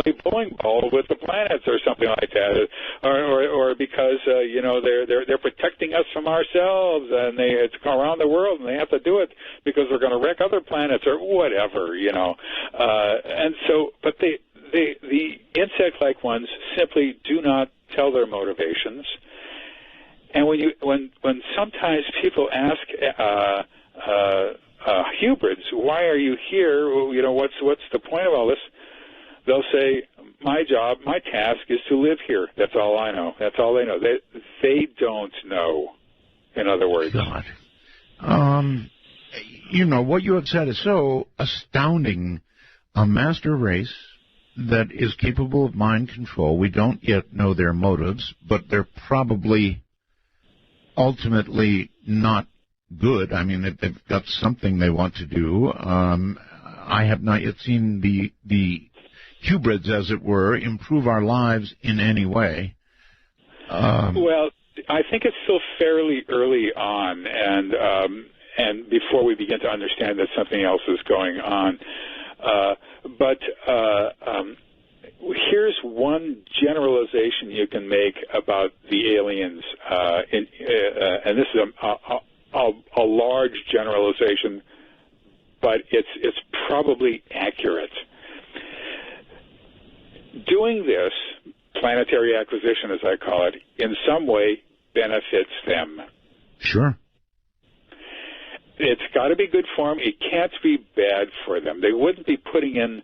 B: play bowling ball with the planets or something like that, or because they're protecting us from ourselves, and it's around the world, and they have to do it because they're going to wreck other planets or whatever, and so, but the insect-like ones simply do not tell their motivations. And when sometimes people ask hybrids, why are you here? What's the point of all this? They'll say, my job, my task is to live here. That's all I know. That's all they know. They don't know, in other words.
A: God. What you have said is so astounding. A master race that is capable of mind control. We don't yet know their motives, but they're probably ultimately not good. I mean, they've got something they want to do. I have not yet seen the hybrids, as it were, improve our lives in any way.
B: Well, I think it's still fairly early on, and before we begin to understand that something else is going on. But here's one generalization you can make about the aliens, and this is a large generalization, but it's probably accurate. Doing this, planetary acquisition as I call it, in some way benefits them.
A: Sure.
B: It's got to be good for them. It can't be bad for them. They wouldn't be putting in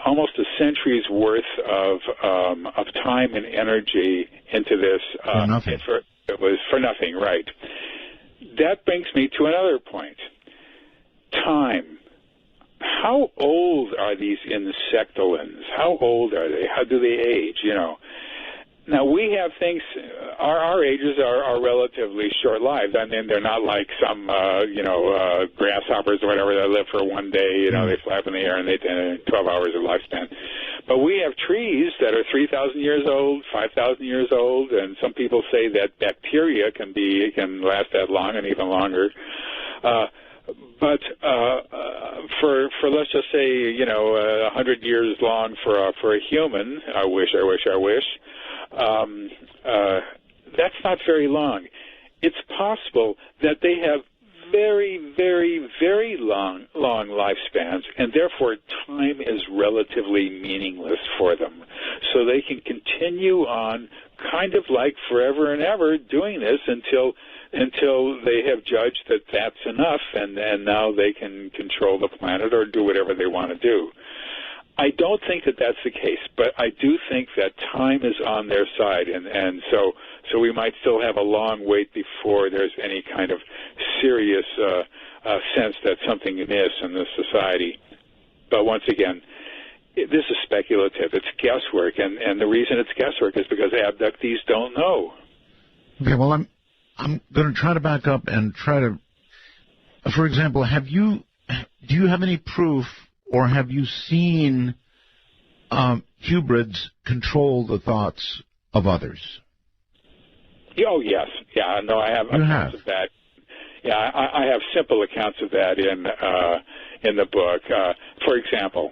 B: almost a century's worth of time and energy into this.
A: For nothing.
B: It was for nothing, right. That brings me to another point. Time. How old are these insectolins? How old are they? How do they age, Now, we have things, our ages are relatively short-lived. I mean, they're not like some, grasshoppers or whatever that live for one day. They fly up in the air and they 12 hours of lifespan. But we have trees that are 3,000 years old, 5,000 years old, and some people say that bacteria can last that long and even longer. But for let's just say 100 years long for a human, I wish. That's not very long. It's possible that they have very, very, very long lifespans, and therefore time is relatively meaningless for them. So they can continue on kind of like forever and ever doing this until they have judged that that's enough, and now they can control the planet or do whatever they want to do. I don't think that that's the case, but I do think that time is on their side, and so we might still have a long wait before there's any kind of serious sense that something amiss in this society. But once again, this is speculative. It's guesswork, and the reason it's guesswork is because abductees don't know.
A: Okay, well, I'm going to try to back up and try to, for example, do you have any proof, or have you seen hybrids control the thoughts of others?
B: Oh, yes. Yeah, no, I have accounts of that. Yeah, I have simple accounts of that in the book. For example,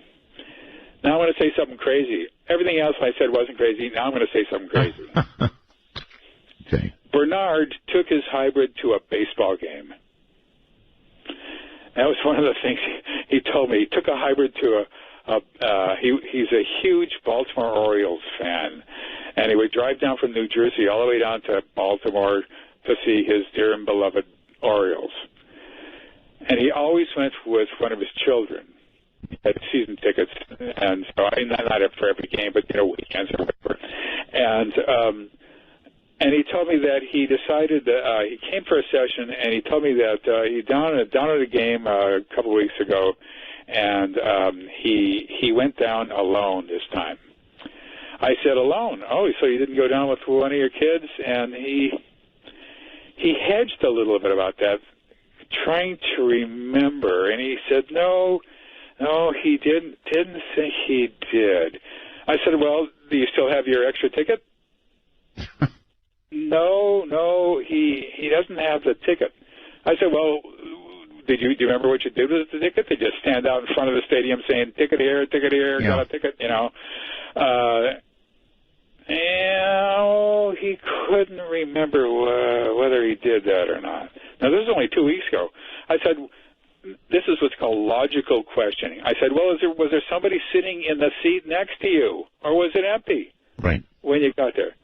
B: now I'm going to say something crazy. Everything else I said wasn't crazy. Now I'm going to say something crazy.
A: Okay.
B: Bernard took his hybrid to a baseball game. That was one of the things he told me. He took a hybrid to he's a huge Baltimore Orioles fan, and he would drive down from New Jersey all the way down to Baltimore to see his dear and beloved Orioles. And he always went with one of his children. He had season tickets, and so not for every game, but weekends or whatever. And he told me that he decided that he came for a session, and he told me that he down at a game a couple of weeks ago, and he went down alone this time. I said, alone? Oh, so you didn't go down with one of your kids? And he hedged a little bit about that, trying to remember, and he said, no, he didn't think he did. I said, well, do you still have your extra ticket? No, he doesn't have the ticket. I said, well, do you remember what you did with the ticket? They just stand out in front of the stadium saying, ticket here, got a ticket, you know. And he couldn't remember whether he did that or not. Now, this was only 2 weeks ago. I said, this is what's called logical questioning. I said, well, was there somebody sitting in the seat next to you, or was it empty when you got there?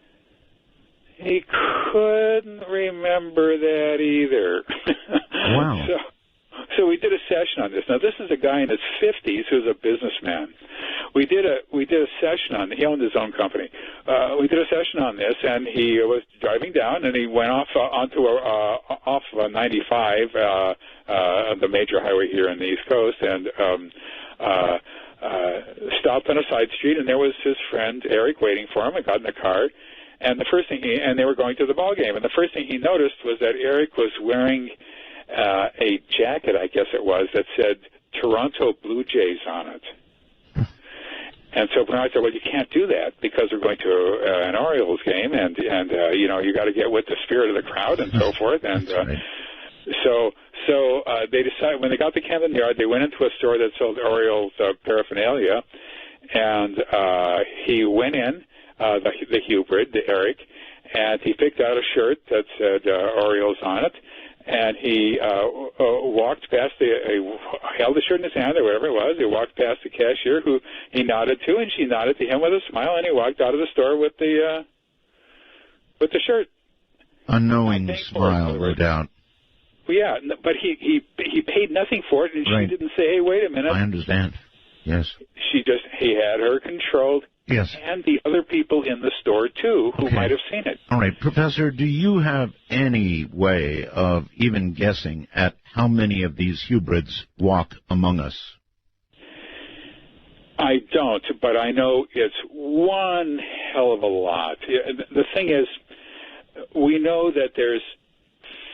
B: He couldn't remember that either.
A: Wow.
B: So we did a session on this. Now, this is a guy in his 50s who's a businessman. We did a session on. He owned his own company. We did a session on this, and he was driving down, and he went off onto off 95, the major highway here on the East Coast, and stopped on a side street, and there was his friend Eric waiting for him. I got in the car. And the first thing and they were going to the ball game. And the first thing he noticed was that Eric was wearing a jacket, I guess it was, that said Toronto Blue Jays on it. And so Bernard said, well, you can't do that because we're going to an Orioles game, and you know, you got to get with the spirit of the crowd and so forth. And so they decided, when they got to Camden Yard, they went into a store that sold Orioles paraphernalia, and he went in, the hybrid, the Eric, and he picked out a shirt that said Orioles on it, and he walked past held the shirt in his hand or whatever it was. He walked past the cashier, who he nodded to, and she nodded to him with a smile, and he walked out of the store with the shirt.
A: A knowing smile, no doubt.
B: Well, yeah, but he paid nothing for it, and she didn't say, hey, wait a minute.
A: I understand. Yes.
B: He had her controlled.
A: Yes.
B: And the other people in the store, too, who might have seen it.
A: All right. Professor, do you have any way of even guessing at how many of these hybrids walk among us?
B: I don't, but I know it's one hell of a lot. The thing is, we know that there's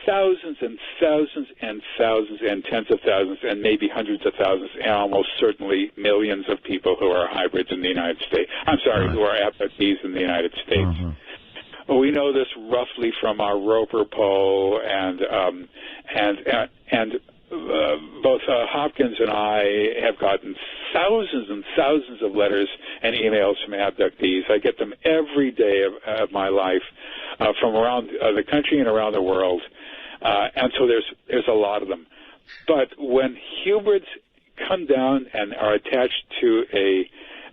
B: thousands and thousands and thousands and tens of thousands and maybe hundreds of thousands and almost certainly millions of people who are hybrids in the United States. I'm sorry, who are abductees in the United States. We know this roughly from our Roper poll, and both Hopkins and I have gotten thousands and thousands of letters and emails from abductees. I get them every day of my life from around the country and around the world. And so there's a lot of them. But when hybrids come down and are attached to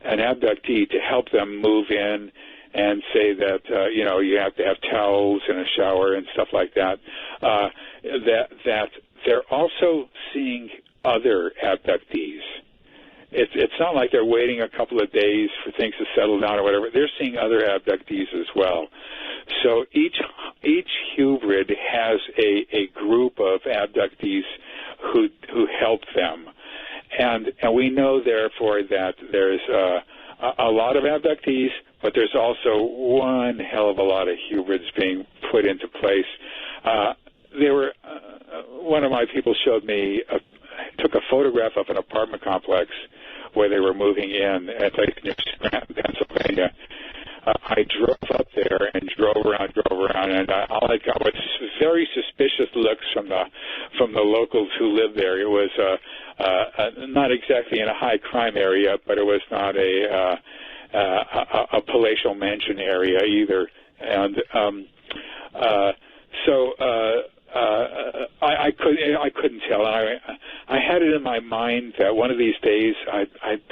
B: an abductee to help them move in and say that, you know, you have to have towels and a shower and stuff like that, that they're also seeing other abductees. It's not like they're waiting a couple of days for things to settle down or whatever. They're seeing other abductees as well. So each hybrid has a group of abductees who help them, and we know therefore that there's a lot of abductees, but there's also one hell of a lot of hybrids being put into place. One of my people showed me took a photograph of an apartment complex where they were moving in at a place near Scranton, Pennsylvania. I drove up there and drove around, and all I got was very suspicious looks from the locals who lived there. It was not exactly in a high crime area, but it was not a palatial mansion area either, and I couldn't tell. And I had it in my mind that one of these days I'd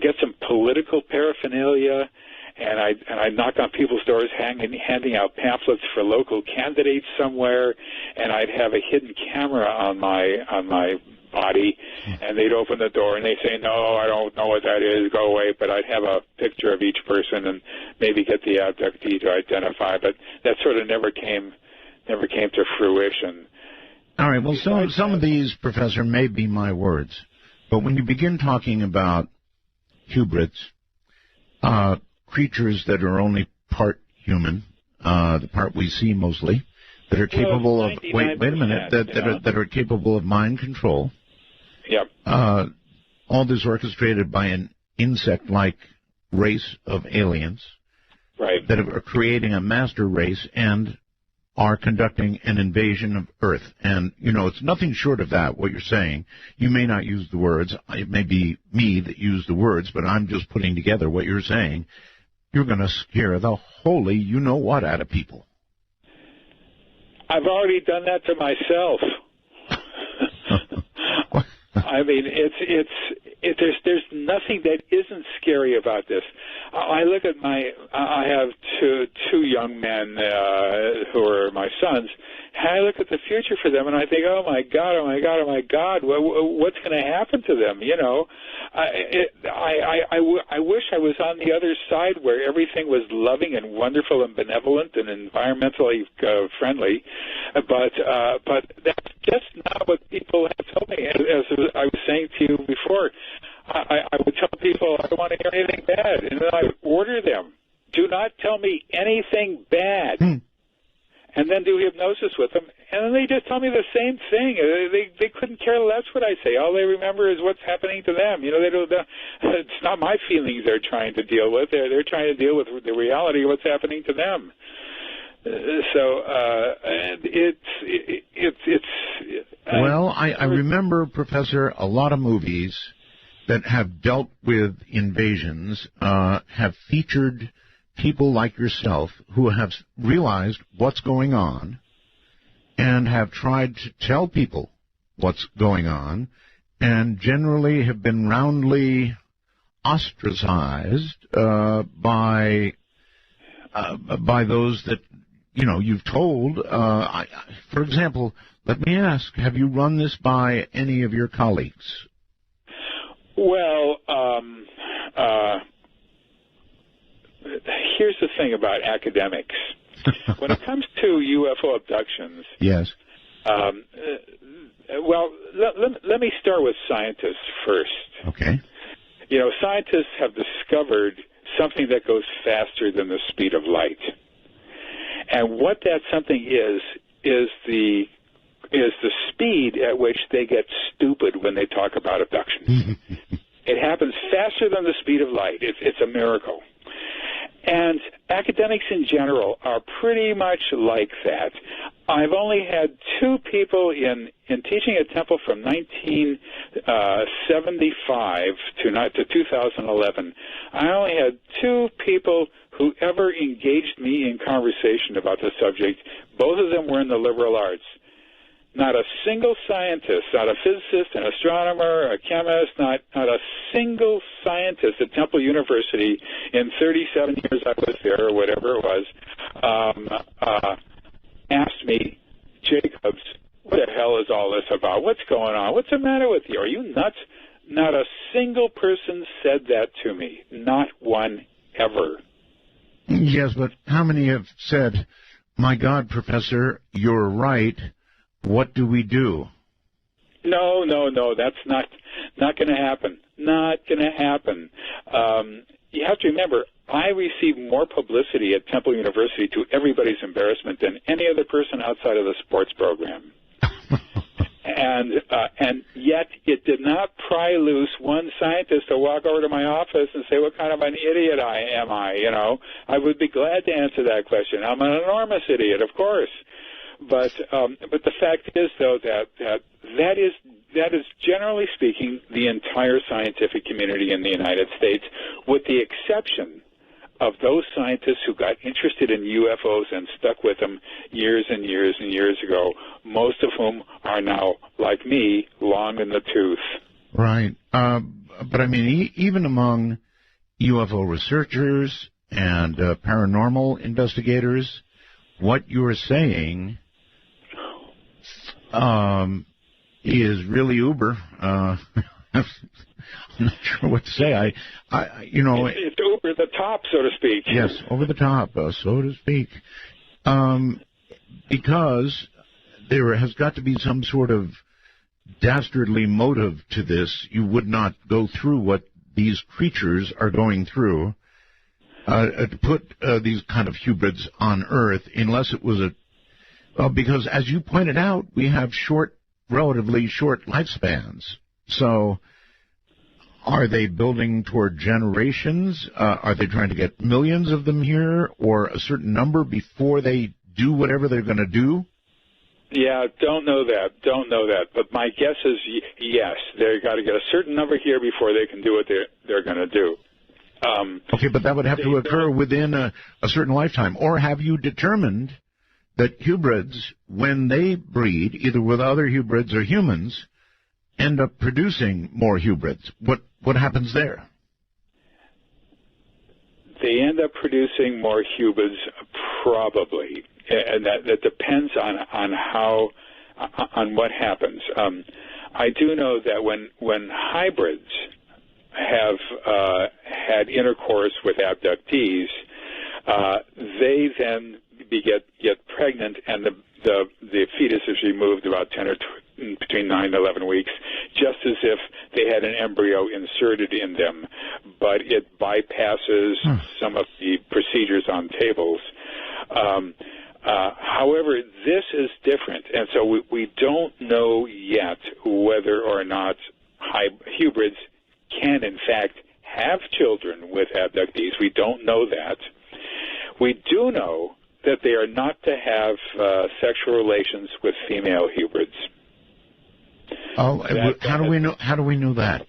B: get some political paraphernalia, and I'd knock on people's doors handing out pamphlets for local candidates somewhere, and I'd have a hidden camera on my body, and they'd open the door and they'd say, no, I don't know what that is, go away, but I'd have a picture of each person and maybe get the abductee to identify, but that sort of never came to fruition.
A: All right, well, some of these, Professor, may be my words, but when you begin talking about hybrids, creatures that are only part human, the part we see mostly, that are capable of that are capable of mind control.
B: Yep.
A: All this orchestrated by an insect-like race of aliens,
B: right?
A: That are creating a master race, and are conducting an invasion of Earth. And, it's nothing short of that, what you're saying. You may not use the words. It may be me that used the words, but I'm just putting together what you're saying. You're going to scare the holy you-know-what out of people.
B: I've already done that to myself. I mean, there's nothing that isn't scary about this. I look at I have two young men who are my sons, and I look at the future for them, and I think, oh my God, what's going to happen to them? I wish I was on the other side where everything was loving and wonderful and benevolent and environmentally friendly, but that's just not what people have told me. As I was saying to you before, I would tell people I don't want to hear anything bad, and then I would order them, do not tell me anything bad. And then do hypnosis with them, and then they just tell me the same thing. They couldn't care less what I say. All they remember is what's happening to them. They don't. It's not my feelings they're trying to deal with. They're trying to deal with the reality of what's happening to them.
A: Well, I remember, Professor, a lot of movies that have dealt with invasions have featured people like yourself who have realized what's going on and have tried to tell people what's going on and generally have been roundly ostracized by those that, you've told. For example, let me ask, have you run this by any of your colleagues?
B: Well, here's the thing about academics. When it comes to UFO abductions,
A: yes.
B: Well, let me start with scientists first.
A: Okay.
B: Scientists have discovered something that goes faster than the speed of light. And what that something is the speed at which they get stupid when they talk about abductions. It happens faster than the speed of light. It's a miracle. And academics in general are pretty much like that. I've only had two people in teaching at Temple from 1975 to 2011. I only had two people who ever engaged me in conversation about the subject. Both of them were in the liberal arts. Not a single scientist, not a physicist, an astronomer, a chemist, not a single scientist at Temple University in 37 years I was there, or whatever it was, asked me, Jacobs, what the hell is all this about? What's going on? What's the matter with you? Are you nuts? Not a single person said that to me. Not one ever.
A: Yes, but how many have said, my God, Professor, you're right. What do we do?
B: No, that's not going to happen. Not going to happen. You have to remember, I received more publicity at Temple University to everybody's embarrassment than any other person outside of the sports program. And yet it did not pry loose one scientist to walk over to my office and say, what kind of an idiot am I? I would be glad to answer that question. I'm an enormous idiot, of course. But the fact is, though, that is generally speaking the entire scientific community in the United States, with the exception of those scientists who got interested in UFOs and stuck with them years and years and years ago, most of whom are now, like me, long in the tooth.
A: Right. But I mean, even among UFO researchers and paranormal investigators, what you're saying is really uber. I'm not sure what to say.
B: It's over the top, so to speak.
A: Yes, over the top, so to speak. Because there has got to be some sort of dastardly motive to this. You would not go through what these creatures are going through to put these kind of hybrids on Earth unless it was because, as you pointed out, we have relatively short lifespans. So are they building toward generations? Are they trying to get millions of them here or a certain number before they do whatever they're going to do?
B: Yeah, don't know that. But my guess is yes. They've got to get a certain number here before they can do what they're going to do.
A: Okay, but that would have to occur within a certain lifetime. Or have you determined that hybrids, when they breed, either with other hybrids or humans, end up producing more hybrids? What happens there?
B: They end up producing more hybrids, probably, and that depends on what happens. I do know that when hybrids have had intercourse with abductees, they then get pregnant, and the fetus is removed about 10 or between 9 and 11 weeks, just as if they had an embryo inserted in them, but it bypasses some of the procedures on tables. However, this is different, and so we don't know yet whether or not hybrids can, in fact, have children with abductees. We don't know that. We do know that they are not to have sexual relations with female hybrids.
A: Oh, how do we know? How do we know that?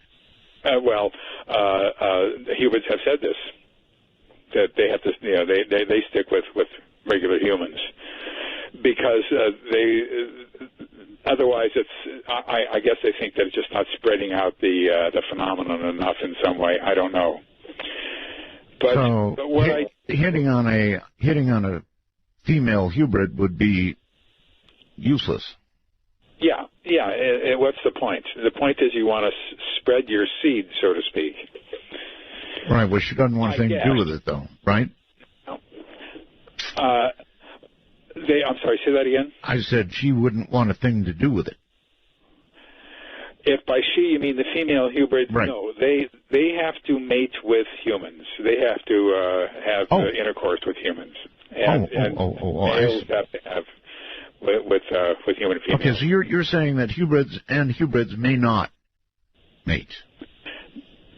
B: Hybrids have said this, that they have to, they stick with regular humans because otherwise I guess they think that it's just not spreading out the phenomenon enough in some way. I don't know. But what
A: hitting on a female hybrid would be useless.
B: Yeah. What's the point? The point is you want to spread your seed, so to speak.
A: Right. Well, she doesn't want anything to do with it, though, right?
B: No. I'm sorry. Say that again.
A: I said she wouldn't want a thing to do with it.
B: If by she you mean the female hybrids,
A: right.
B: No, they have to mate with humans. They have to have intercourse with humans. And males have to have with human females.
A: Okay, so you're saying that hybrids may not mate.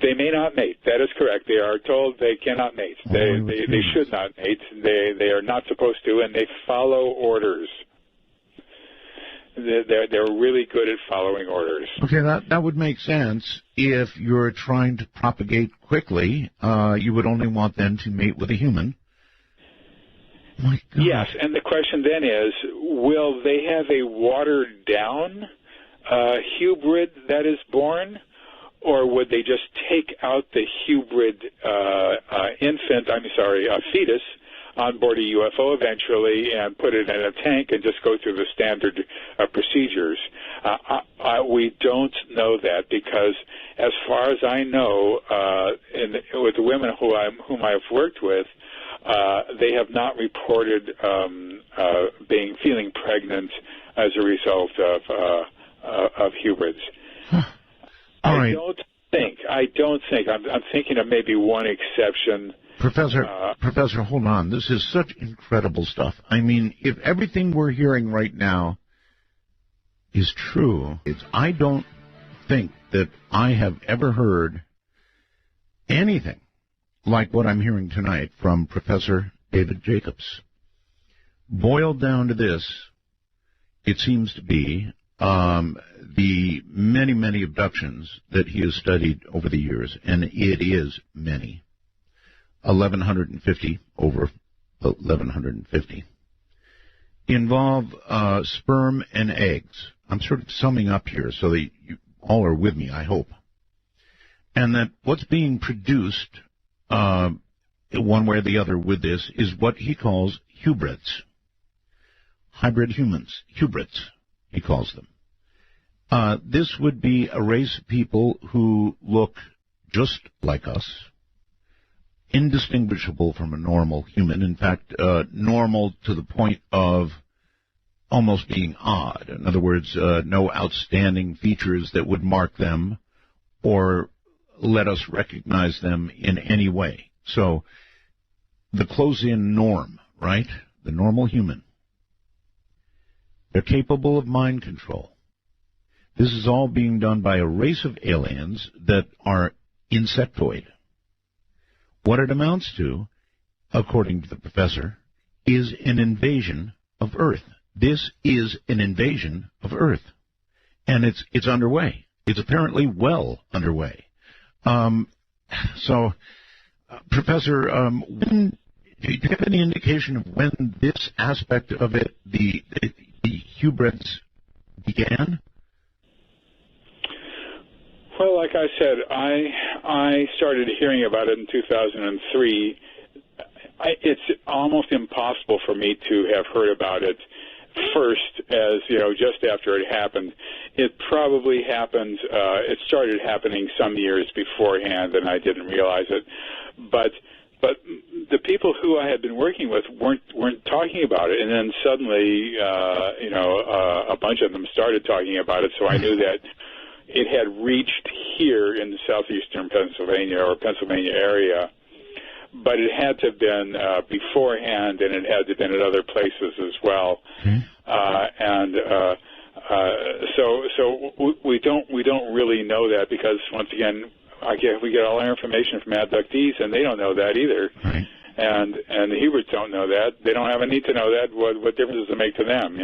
B: They may not mate. That is correct. They are told they cannot mate. They should not mate. They are not supposed to, and they follow orders. They're really good at following orders.
A: Okay, that would make sense. If you're trying to propagate quickly, you would only want them to mate with a human. My God.
B: Yes, and the question then is, will they have a watered-down hybrid that is born, or would they just take out the hybrid fetus on board a UFO eventually and put it in a tank and just go through the standard procedures? We don't know that because, as far as I know, with the women whom I've worked with, they have not reported feeling pregnant as a result of hybrids.
A: All right.
B: I don't think. I'm thinking of maybe one exception.
A: Professor, hold on. This is such incredible stuff. I mean, if everything we're hearing right now is true, I don't think that I have ever heard anything like what I'm hearing tonight from Professor David Jacobs. Boiled down to this, it seems to be the many, many abductions that he has studied over the years, and it is many. 1,150, over 1,150, involve sperm and eggs. I'm sort of summing up here so that you all are with me, I hope. And that what's being produced, one way or the other with this, is what he calls hybrids. Hybrid humans. Hybrids, he calls them. This would be a race of people who look just like us, indistinguishable from a normal human. In fact, normal to the point of almost being odd. In other words, no outstanding features that would mark them or let us recognize them in any way. So the close-in norm, right? The normal human. They're capable of mind control. This is all being done by a race of aliens that are insectoid. What it amounts to, according to the professor, is an invasion of Earth. This is an invasion of Earth, and it's underway. It's apparently well underway. Professor, do you have any indication of when this aspect of it, the hybrids, began?
B: Well, like I said, I started hearing about it in 2003. It's almost impossible for me to have heard about it first, as just after it happened. It probably happened. It started happening some years beforehand, and I didn't realize it. But the people who I had been working with weren't talking about it, and then suddenly, a bunch of them started talking about it. So I knew that it had reached here in the southeastern Pennsylvania or Pennsylvania area. But it had to have been beforehand, and it had to have been at other places as well. So we don't really know that, because once again, we get all our information from abductees, and they don't know that either.
A: Right.
B: And the Hybrids don't know that. They don't have a need to know that. What difference does it make to them?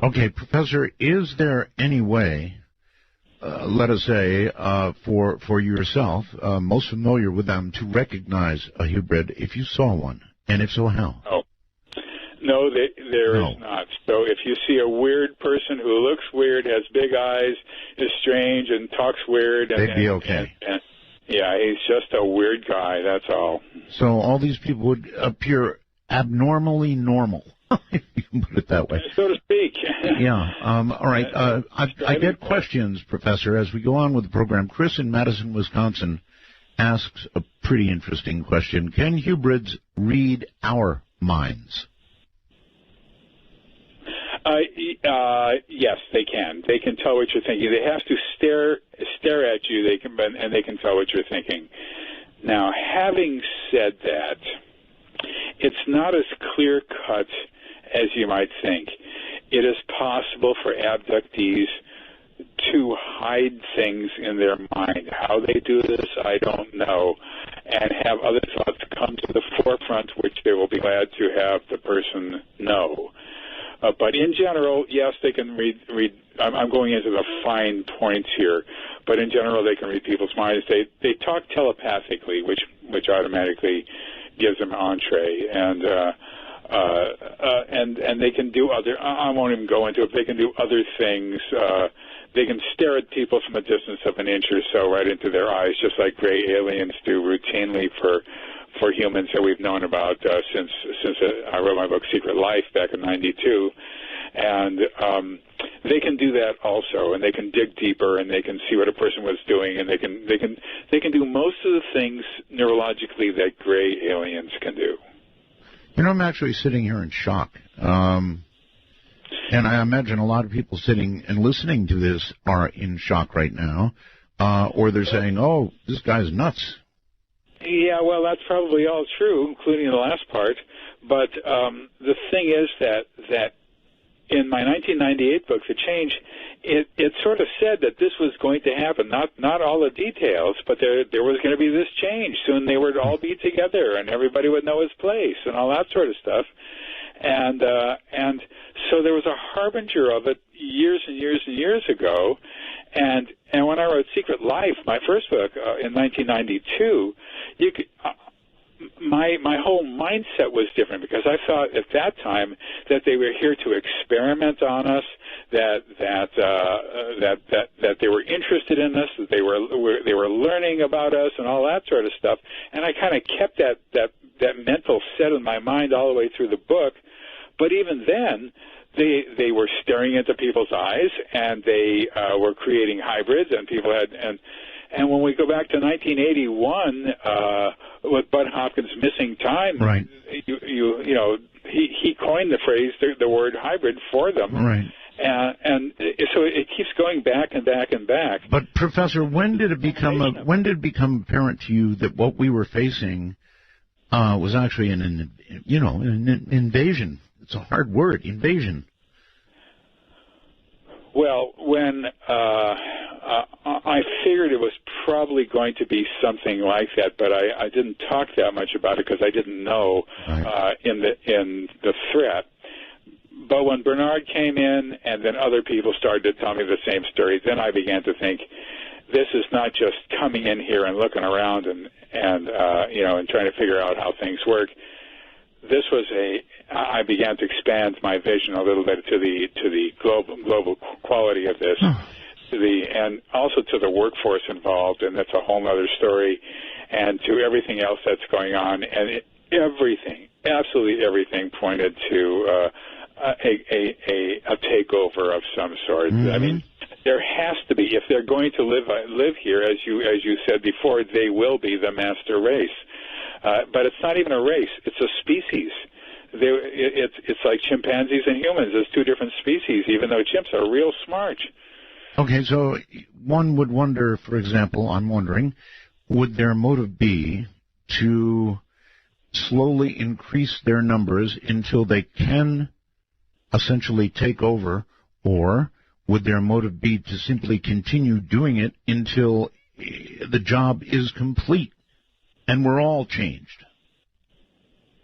A: Okay, Professor, is there any way, let us say, for yourself, most familiar with them, to recognize a hybrid if you saw one? And if so, how?
B: Oh. No, there is not. So if you see a weird person who looks weird, has big eyes, is strange, and talks weird,
A: they'd be okay.
B: Yeah, he's just a weird guy, that's all.
A: So all these people would appear abnormally normal, if you can put it that way.
B: So to speak.
A: Yeah. All right. I get questions, Professor, as we go on with the program. Chris in Madison, Wisconsin, asks a pretty interesting question. Can hybrids read our minds?
B: Yes, they can. They can tell what you're thinking. They have to stare at you. They can tell what you're thinking. Now, having said that, it's not as clear cut as you might think. It is possible for abductees to hide things in their mind. How they do this, I don't know, and have other thoughts come to the forefront, which they will be glad to have the person know. But in general, yes, they can read. I'm going into the fine points here, but in general, they can read people's minds. They talk telepathically, which automatically gives them entree, and they can do other. I won't even go into it. They can do other things. They can stare at people from a distance of an inch or so right into their eyes, just like gray aliens do routinely for humans that we've known about since I wrote my book Secret Life back in '92, and they can do that also, and they can dig deeper, and they can see what a person was doing, and they can do most of the things neurologically that gray aliens can do.
A: I'm actually sitting here in shock, and I imagine a lot of people sitting and listening to this are in shock right now, or they're saying, "Oh, this guy's nuts."
B: Yeah, well, that's probably all true, including the last part. But the thing is that in my 1998 book, The Change, it sort of said that this was going to happen. Not all the details, but there was going to be this change. Soon they would all be together, and everybody would know his place, and all that sort of stuff. And so there was a harbinger of it years and years and years ago. And when I wrote Secret Life, my first book, in 1992, my whole mindset was different, because I thought at that time that they were here to experiment on us, that they were interested in us, that they were learning about us and all that sort of stuff. And I kind of kept that mental set in my mind all the way through the book. But even then, they were staring into people's eyes, and they were creating hybrids, and people had and when we go back to 1981 with Bud Hopkins' Missing Time,
A: right?
B: He coined the phrase, the word hybrid, for them,
A: right?
B: And so it keeps going back and back and back.
A: But Professor, when did it become apparent to you that what we were facing was actually an invasion? It's a hard word, invasion.
B: Well, when I figured it was probably going to be something like that, but I didn't talk that much about it because I didn't know in the threat. But when Bernard came in, and then other people started to tell me the same story, then I began to think, this is not just coming in here and looking around and trying to figure out how things work. This was I began to expand my vision a little bit to the global quality of this, and also to the workforce involved, and that's a whole other story, and to everything else that's going on, and everything, absolutely everything, pointed to a takeover of some sort. I mean, there has to be, if they're going to live here, as you said before, they will be the master race. But it's not even a race; it's a species. It's like chimpanzees and humans. It's two different species, even though chimps are real smart.
A: Okay, so one would wonder, for example, I'm wondering, would their motive be to slowly increase their numbers until they can essentially take over, or would their motive be to simply continue doing it until the job is complete and we're all changed?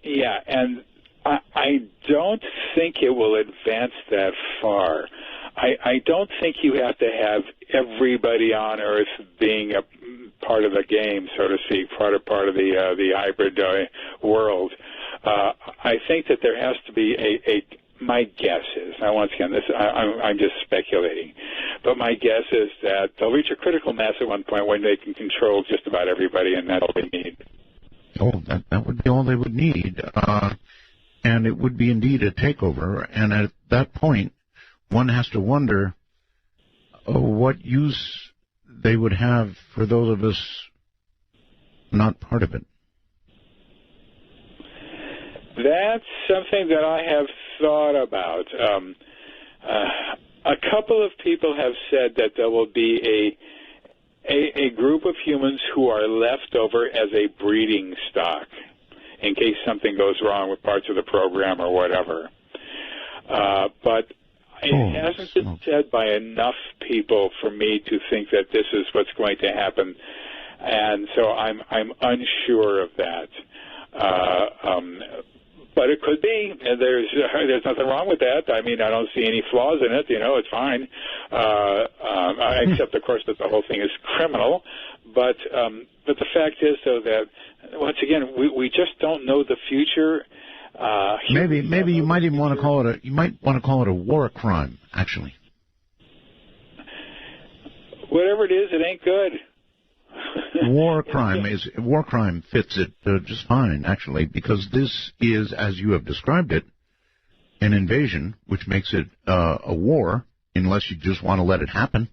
B: Yeah, and I don't think it will advance that far. I don't think you have to have everybody on Earth being a part of the game, so to speak, part of the hybrid world. I think that there has to be my guess is, now once again, I'm just speculating, but my guess is that they'll reach a critical mass at one point when they can control just about everybody, and that's all they need.
A: Oh, that would be all they would need. And it would be indeed a takeover, and at that point, one has to wonder what use they would have for those of us not part of it.
B: That's something that I have thought about. A couple of people have said that there will be a group of humans who are left over as a breeding stock in case something goes wrong with parts of the program or whatever. But it hasn't been said by enough people for me to think that this is what's going to happen, and so I'm unsure of that. But it could be, and there's nothing wrong with that. I mean, I don't see any flaws in it. It's fine. Except, of course, that the whole thing is criminal. But the fact is, though, that once again, we just don't know the future.
A: Maybe you might even want to call it a war crime, actually.
B: Whatever it is, it ain't good.
A: War crime fits it just fine, actually, because this is, as you have described it, an invasion, which makes it a war, unless you just want to let it happen.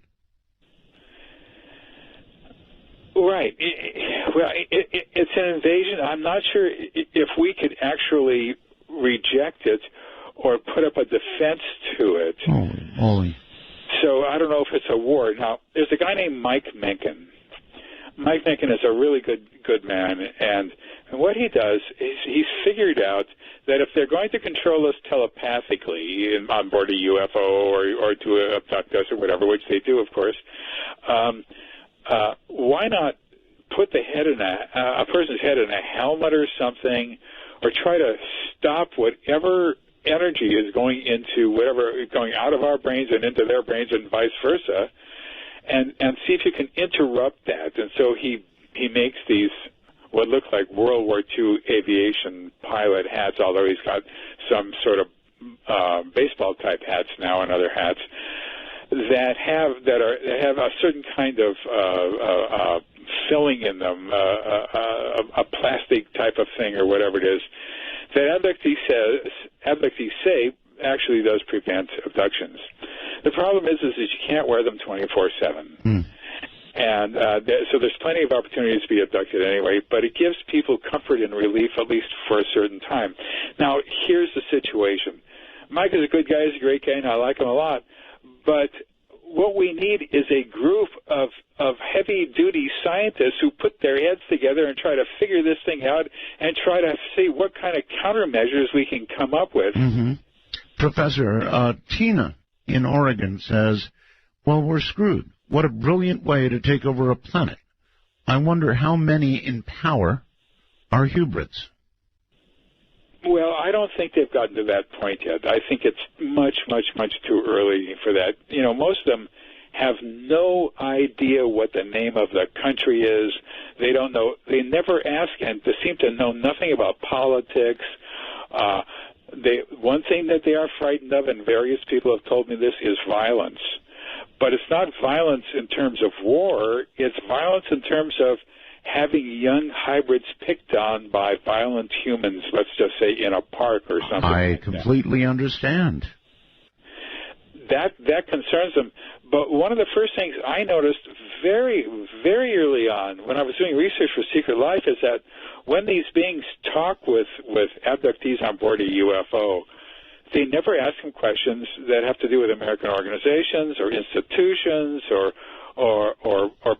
B: Right. It's an invasion. I'm not sure if we could actually reject it or put up a defense to it.
A: Oh, Ollie.
B: So I don't know if it's a war. Now, there's a guy named Mike Mencken. Mike Mencken is a really good man, and what he does is he's figured out that if they're going to control us telepathically on board a UFO or to abduct us or whatever, which they do, of course, why not put the head in a person's head in a helmet or something, or try to stop whatever energy is going out of our brains and into their brains and vice versa, and see if you can interrupt that. And so he makes these what look like World War II aviation pilot hats, although he's got some sort of baseball type hats now and other hats that have a certain kind of filling in them, a plastic type of thing or whatever it is, that abductees say actually does prevent abductions. The problem is that you can't wear them 24/7. And so there's plenty of opportunities to be abducted anyway, but it gives people comfort and relief, at least for a certain time. Now, here's the situation. Mike is a good guy. He's a great guy, and I like him a lot. But what we need is a group of heavy-duty scientists who put their heads together and try to figure this thing out and try to see what kind of countermeasures we can come up with.
A: Professor, Tina in Oregon says, well, we're screwed. What a brilliant way to take over a planet. I wonder how many in power are hybrids.
B: Well, I don't think they've gotten to that point yet. I think it's much, much, much too early for that. You know, most of them have no idea what the name of the country is. They don't know. They never ask, and they seem to know nothing about politics. One thing that they are frightened of, and various people have told me this, is violence. But it's not violence in terms of war. It's violence in terms of having young hybrids picked on by violent humans, let's just say in a park or something.
A: I completely understand.
B: That concerns them. But one of the first things I noticed very, very early on when I was doing research for Secret Life is that when these beings talk with abductees on board a UFO, they never ask them questions that have to do with American organizations or institutions or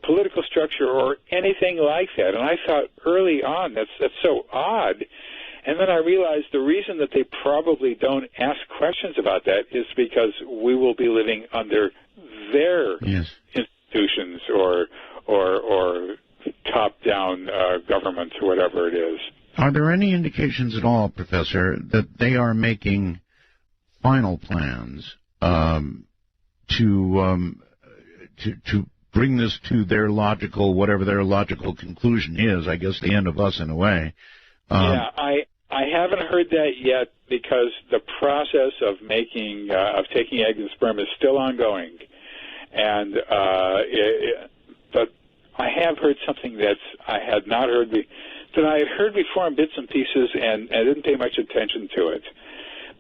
B: political structure or anything like that. And I thought early on that's so odd. And then I realized the reason that they probably don't ask questions about that is because we will be living under their institutions or top-down governments or whatever it is.
A: Are there any indications at all, Professor, that they are making final plans to bring this to their logical, whatever their logical conclusion is, I guess the end of us in a way?
B: Yeah, I haven't heard that yet because the process of taking eggs and sperm is still ongoing, and but I have heard something that I had not heard that I had heard before in bits and pieces, and I didn't pay much attention to it.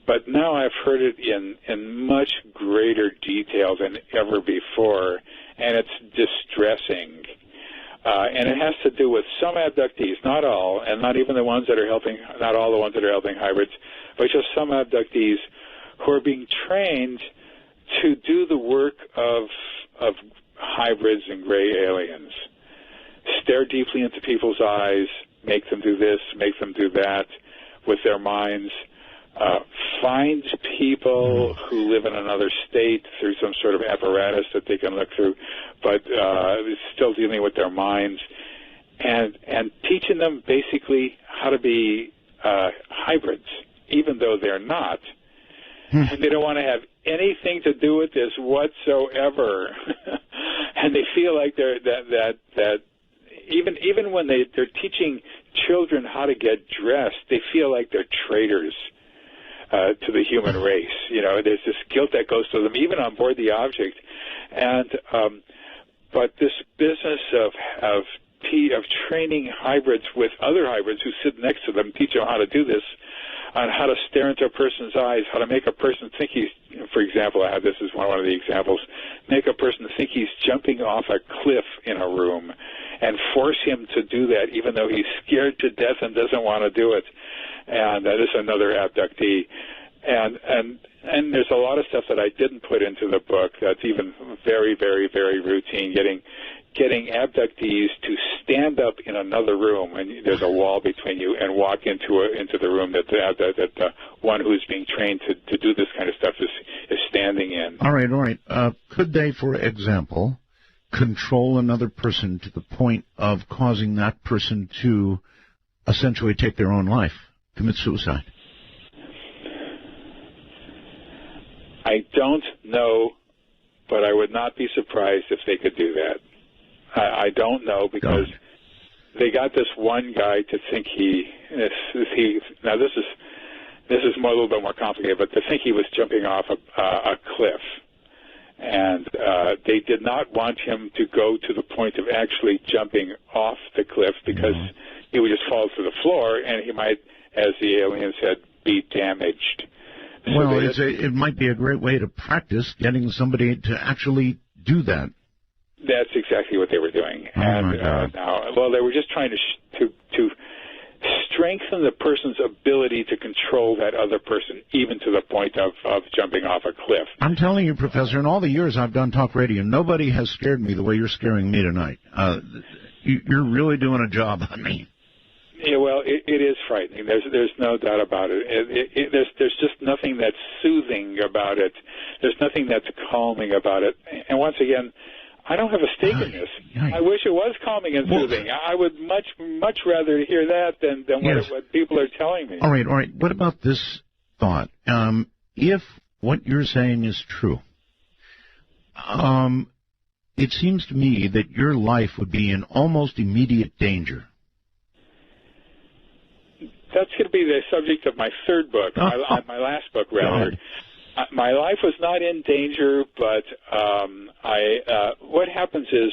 B: But now I've heard it in much greater detail than ever before, and it's distressing. And it has to do with some abductees, not all, and not even the ones that are helping, not all the ones that are helping hybrids, but just some abductees who are being trained to do the work of hybrids and gray aliens. Stare deeply into people's eyes, make them do this, make them do that with their minds. Find people who live in another state through some sort of apparatus that they can look through, but still dealing with their minds, and teaching them basically how to be hybrids, even though they're not. And they don't want to have anything to do with this whatsoever. And they feel like they're that even when they're teaching children how to get dressed, they feel like they're traitors to the human race. You know, there's this guilt that goes to them, even on board the object. And but this business of training hybrids with other hybrids who sit next to them, teach them how to do this, on how to stare into a person's eyes, how to make a person think he's, for example, I had this as one of the examples, make a person think he's jumping off a cliff in a room and force him to do that even though he's scared to death and doesn't want to do it. And that is another abductee. And there's a lot of stuff that I didn't put into the book that's even very, very, very routine, getting abductees to stand up in another room, and there's a wall between you, and walk into the room that the one who's being trained to do this kind of stuff is standing in.
A: All right. Could they, for example, control another person to the point of causing that person to essentially take their own life, commit suicide?
B: I don't know, but I would not be surprised if they could do that. I don't know, because they got this one guy to think now this is a little bit more complicated, but to think he was jumping off a cliff, and they did not want him to go to the point of actually jumping off the cliff, because he would just fall to the floor and he might, as the alien said, be damaged. So
A: well, it might be a great way to practice getting somebody to actually do that.
B: That's exactly what they were doing. They were just trying to strengthen the person's ability to control that other person, even to the point of jumping off a cliff.
A: I'm telling you, Professor, in all the years I've done talk radio, nobody has scared me the way you're scaring me tonight. You're really doing a job on me.
B: Yeah, well, it is frightening. There's no doubt about it. There's just nothing that's soothing about it. There's nothing that's calming about it. And once again, I don't have a stake in this. I wish it was calming and soothing. I would much rather hear that than what people are telling me.
A: All right. What about this thought? If what you're saying is true, it seems to me that your life would be in almost immediate danger.
B: That's going to be the subject of my third book, my last book, rather. My life was not in danger, but what happens is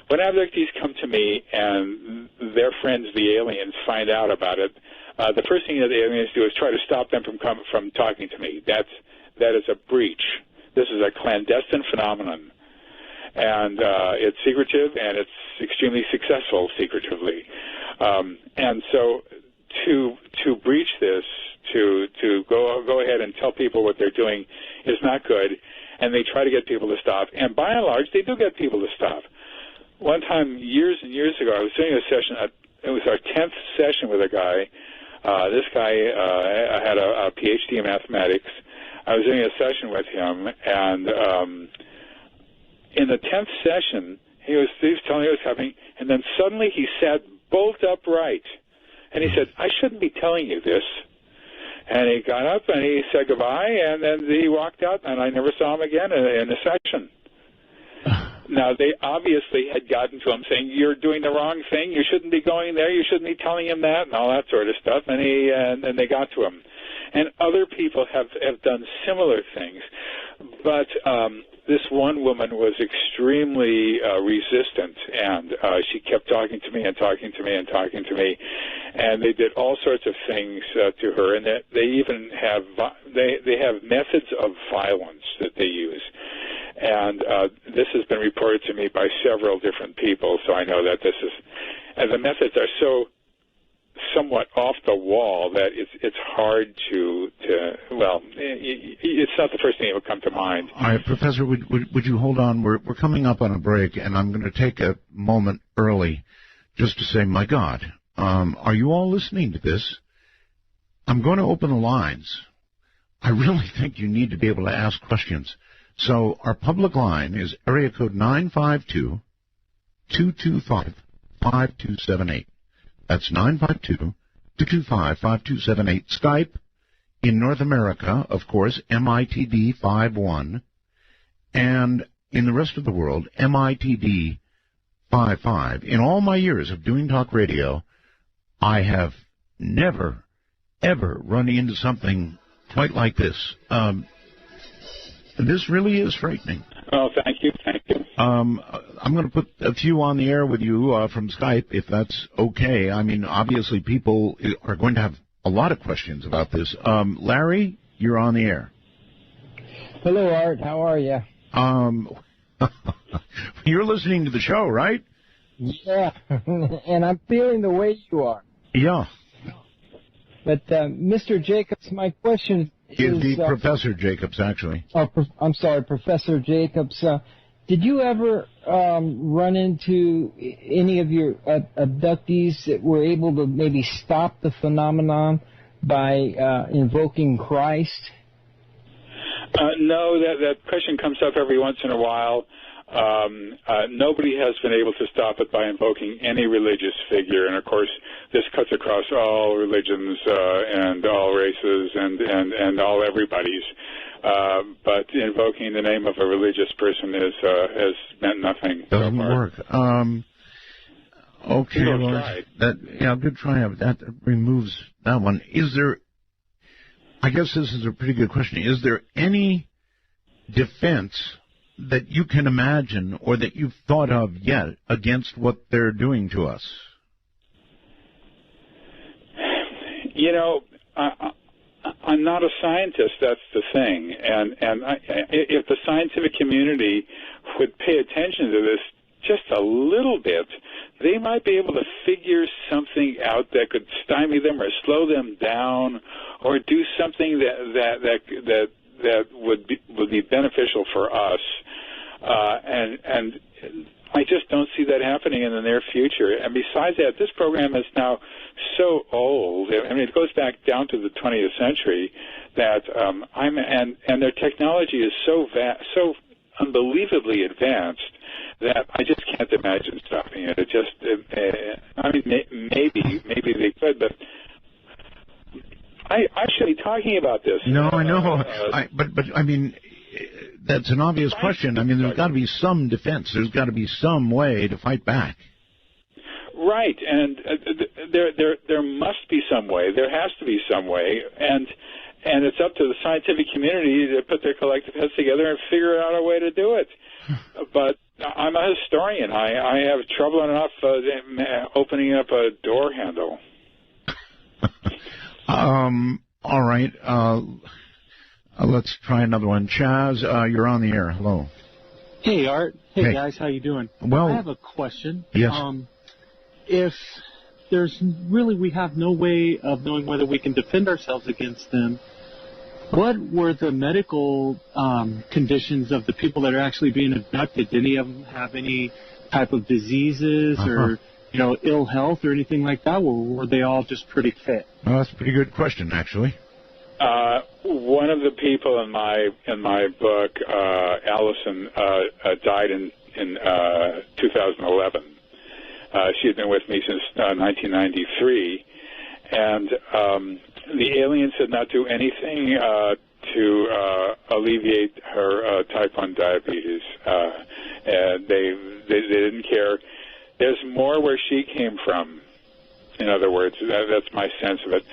B: when abductees come to me and their friends, the aliens, find out about it, the first thing that the aliens do is try to stop them from talking to me. That is a breach. This is a clandestine phenomenon, and it's secretive, and it's extremely successful secretively. And so to breach this, to go ahead and tell people what they're doing is not good, and they try to get people to stop. And by and large, they do get people to stop. One time, years and years ago, I was doing a session. It was our 10th session with a guy. This guy had a PhD in mathematics. I was doing a session with him, and in the 10th session, he was telling me what was happening, and then suddenly he sat bolt upright. And he said, I shouldn't be telling you this. And he got up and he said goodbye, and then he walked out, and I never saw him again in the session. Now, they obviously had gotten to him saying, you're doing the wrong thing, you shouldn't be going there, you shouldn't be telling him that, and all that sort of stuff, and they got to him. And other people have done similar things. But this one woman was extremely resistant, and she kept talking to me and talking to me and talking to me, and they did all sorts of things to her, and they even have they have methods of violence that they use, and this has been reported to me by several different people, so I know that this is, and the methods are so somewhat off the wall that it's hard to well, it's not the first thing that would come to mind.
A: All right, Professor, would you hold on? We're coming up on a break, and I'm going to take a moment early just to say, my God, are you all listening to this? I'm going to open the lines. I really think you need to be able to ask questions. So our public line is area code 952-225-5278. That's 952-225-5278. Skype in North America, of course, MITD51. And in the rest of the world, MITD55. In all my years of doing talk radio, I have never, ever run into something quite like this. This really is frightening.
B: Oh, thank you.
A: I'm going to put a few on the air with you from Skype, if that's okay. I mean, obviously, people are going to have a lot of questions about this. Larry, you're on the air.
C: Hello, Art. How are you?
A: You're listening to the show, right?
C: Yeah, and I'm feeling the way you are.
A: Yeah.
C: But, Mr. Jacobs, my question is...
A: the Professor Jacobs, actually.
C: Oh, I'm sorry, Professor Jacobs. Did you ever run into any of your abductees that were able to maybe stop the phenomenon by invoking Christ?
B: No, that question comes up every once in a while. Nobody has been able to stop it by invoking any religious figure, and of course this cuts across all religions and all races and all everybody's. But invoking the name of a religious person has meant nothing.
A: Doesn't work. Okay,
B: well,
A: good try. That removes that one. Is there? I guess this is a pretty good question. Is there any defense that you can imagine or that you've thought of yet against what they're doing to us?
B: You know, I'm not a scientist, that's the thing. And if the scientific community would pay attention to this just a little bit, they might be able to figure something out that could stymie them or slow them down or do something that would be beneficial for us. And I just don't see that happening in the near future. And besides that, this program is now so old. I mean, it goes back down to the 20th century that and their technology is so unbelievably advanced that I just can't imagine stopping it. It just, I mean, maybe they could, but I actually talking about this.
A: No, I know, but I mean, that's an obvious question. I mean, there's got to be some defense. There's got to be some way to fight back.
B: Right, and there must be some way. There has to be some way, and it's up to the scientific community to put their collective heads together and figure out a way to do it. But I'm a historian. I have trouble enough opening up a door handle.
A: All right. Let's try another one. Chaz, you're on the air. Hello.
D: Hey, Art. Hey, guys. How you doing?
A: Well,
D: I have a question.
A: Yes.
D: If we have no way of knowing whether we can defend ourselves against them, what were the medical conditions of the people that are actually being abducted? Did any of them have any type of diseases or ill health or anything like that, or were they all just pretty fit?
A: Well, that's a pretty good question, actually.
B: One of the people in my book, Allison, died in 2011. She had been with me since 1993, and the aliens did not do anything to alleviate her type 1 diabetes. And they didn't care. There's more where she came from. In other words, that's my sense of it.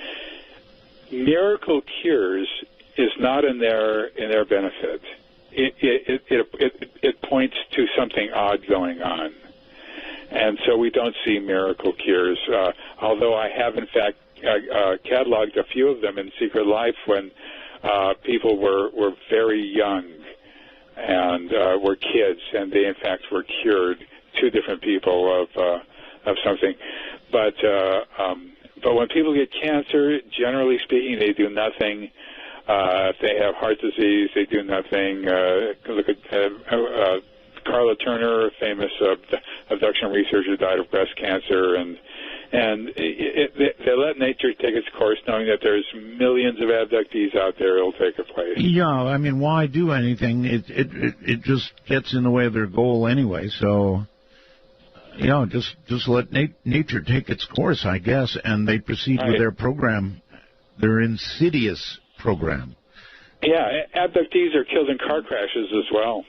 B: Miracle cures is not in their benefit. It points to something odd going on. And so we don't see miracle cures, although I have, in fact, cataloged a few of them in Secret Life when people were very young and were kids, and they, in fact, were cured, 2 different people of something. But when people get cancer, generally speaking, they do nothing. If they have heart disease, they do nothing. Look at Carla Turner, a famous abduction researcher, died of breast cancer, and they let nature take its course, knowing that there's millions of abductees out there who'll take a place.
A: Yeah, I mean, why do anything? It just gets in the way of their goal anyway. So, just let nature take its course, I guess, and they proceed with their program, their insidious program.
B: Yeah, abductees are killed in car crashes as well.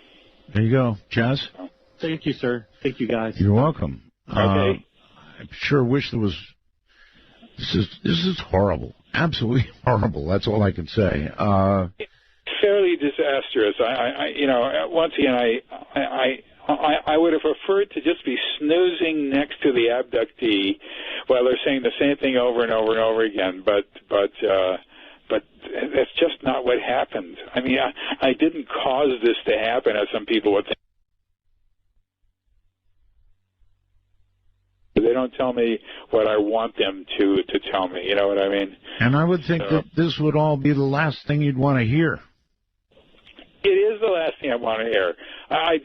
A: There you go. Chaz?
D: Thank you, sir. Thank you, guys.
A: You're welcome.
B: Okay.
A: I sure wish there was... This is horrible. Absolutely horrible. That's all I can say.
B: Fairly disastrous. Once again, I would have preferred to just be snoozing next to the abductee while they're saying the same thing over and over and over again. But that's just not what happened. I mean, I didn't cause this to happen, as some people would think. They don't tell me what I want them to tell me. You know what I mean?
A: And I would think that this would all be the last thing you'd want to hear.
B: It is the last thing I want to hear. I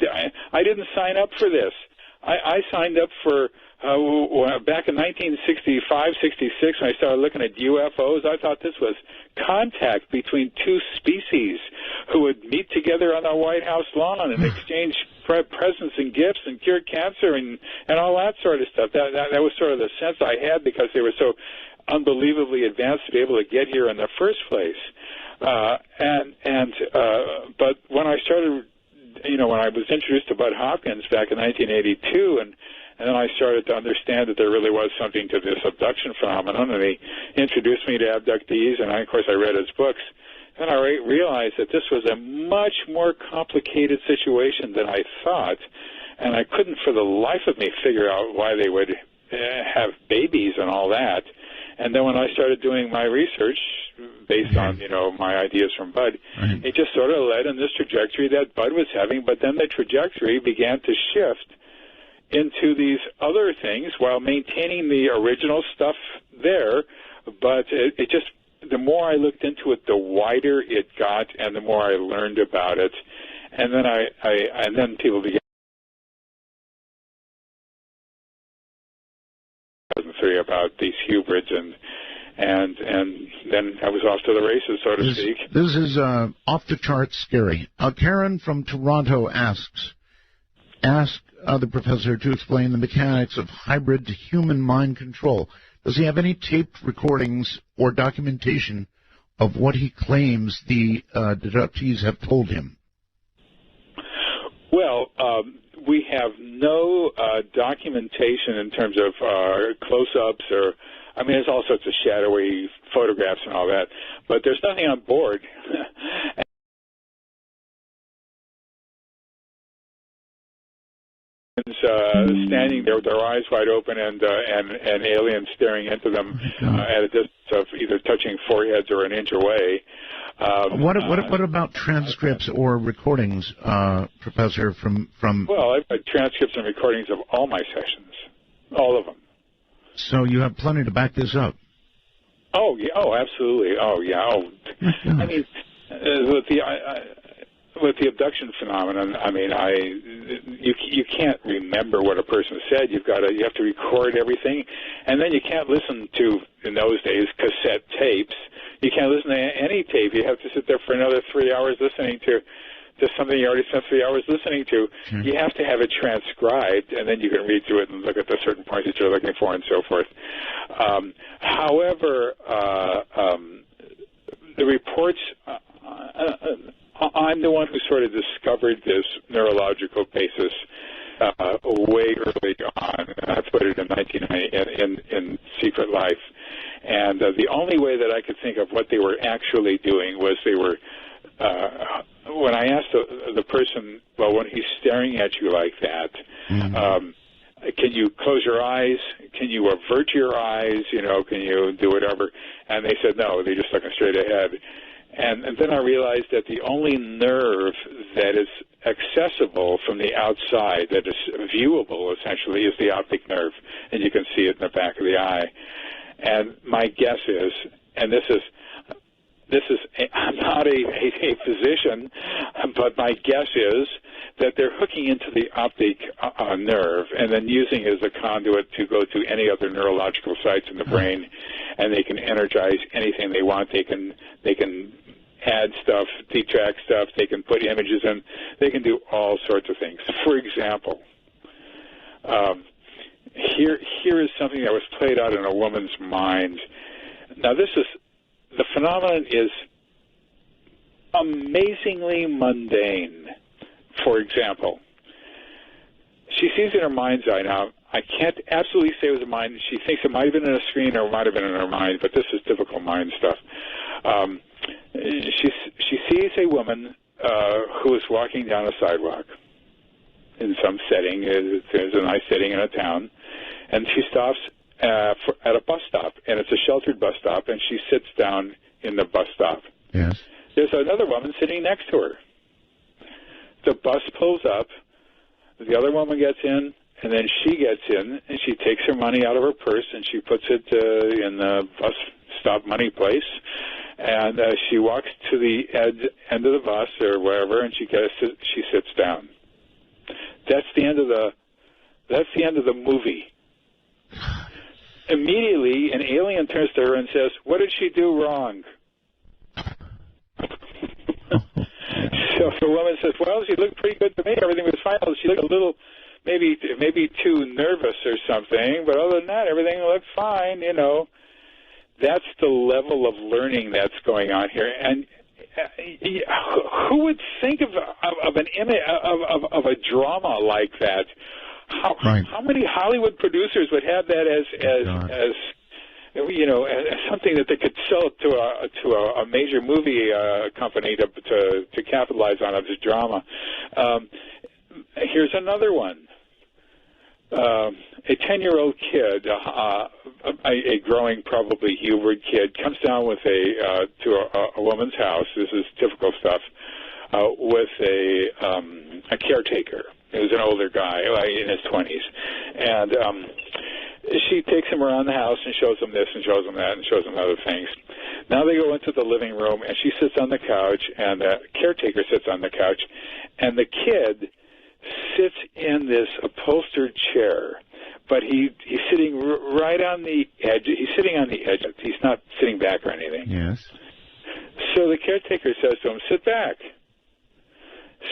B: didn't sign up for this. I signed up for back in 1965, 66, when I started looking at UFOs. I thought this was contact between 2 species who would meet together on the White House lawn and exchange presents and gifts and cure cancer and all that sort of stuff. That was sort of the sense I had, because they were so unbelievably advanced to be able to get here in the first place. But when I started, when I was introduced to Bud Hopkins back in 1982, and then I started to understand that there really was something to this abduction phenomenon, and he introduced me to abductees, and of course I read his books. Then I realized that this was a much more complicated situation than I thought, and I couldn't for the life of me figure out why they would have babies and all that. And then when I started doing my research based on, my ideas from Bud, it just sort of led in this trajectory that Bud was having, but then the trajectory began to shift into these other things while maintaining the original stuff there. But it just, the more I looked into it, the wider it got, and the more I learned about it. And then and then people began about these hybrids, and then I was off to the races, so to speak.
A: This is off the charts scary. Karen from Toronto asks, the professor to explain the mechanics of hybrid human mind control. Does he have any taped recordings or documentation of what he claims the abductees have told him?
B: Well, we have no documentation in terms of close-ups or, I mean, there's all sorts of shadowy photographs and all that, but there's nothing on board. Standing there with their eyes wide open and aliens staring into them at a distance of either touching foreheads or an inch away.
A: What about transcripts or recordings, Professor, from?
B: Well, I've got transcripts and recordings of all my sessions, all of them.
A: So you have plenty to back this up.
B: Oh yeah, oh absolutely, oh yeah. Oh. I mean, with the abduction phenomenon, I mean, you can't remember what a person said. You have to record everything, and then you can't listen to, in those days, cassette tapes. You can't listen to any tape. You have to sit there for another 3 hours listening to something you already spent 3 hours listening to.
A: Sure.
B: You have to have it transcribed, and then you can read through it and look at the certain points that you're looking for and so forth. However, the reports. I'm the one who sort of discovered this neurological basis way early on. I put it in 1990 in Secret Life, and the only way that I could think of what they were actually doing was they were. When I asked the person, well, when he's staring at you like that, can you close your eyes? Can you avert your eyes? You know, can you do whatever? And they said no. They just looking straight ahead. And then I realized that the only nerve that is accessible from the outside, that is viewable essentially, is the optic nerve, and you can see it in the back of the eye. And my guess is, and this is I'm not a physician, but my guess is that they're hooking into the optic nerve and then using it as a conduit to go to any other neurological sites in the brain, and they can energize anything they want. They can add stuff, detract stuff. They can put images in. They can do all sorts of things. For example, here is something that was played out in a woman's mind. Now, the phenomenon is amazingly mundane. For example, she sees in her mind's eye. Now, I can't absolutely say it was a mind. She thinks it might have been in a screen or it might have been in her mind, but this is typical mind stuff. She sees a woman who is walking down a sidewalk in some setting. There's a nice setting in a town, and she stops at a bus stop, and it's a sheltered bus stop, and she sits down in the bus stop.
A: Yes.
B: There's another woman sitting next to her. The bus pulls up, the other woman gets in, and then she gets in, and she takes her money out of her purse, and she puts it in the bus stop money place, and she walks to the end of the bus or wherever, and she sits down. That's the end of the movie. Immediately, an alien turns to her and says, "What did she do wrong?" So the woman says, "Well, she looked pretty good to me. Everything was fine. She looked a little, maybe too nervous or something, but other than that, everything looked fine. You know, that's the level of learning that's going on here. And who would think of an image of a drama like that? How many Hollywood producers would have that as you know, as something that they could sell to a major movie company to capitalize on this drama? Here's another one. A 10-year-old kid, a growing, probably Hubert kid, comes down with to a woman's house. This is typical stuff. With a caretaker. He was an older guy in his 20s, and she takes him around the house and shows him this and shows him that and shows him other things. Now they go into the living room, and she sits on the couch, and the caretaker sits on the couch, and the kid sits in this upholstered chair, but he's sitting right on the edge. He's sitting on the edge. He's not sitting back or anything.
A: Yes.
B: So the caretaker says to him, "Sit back."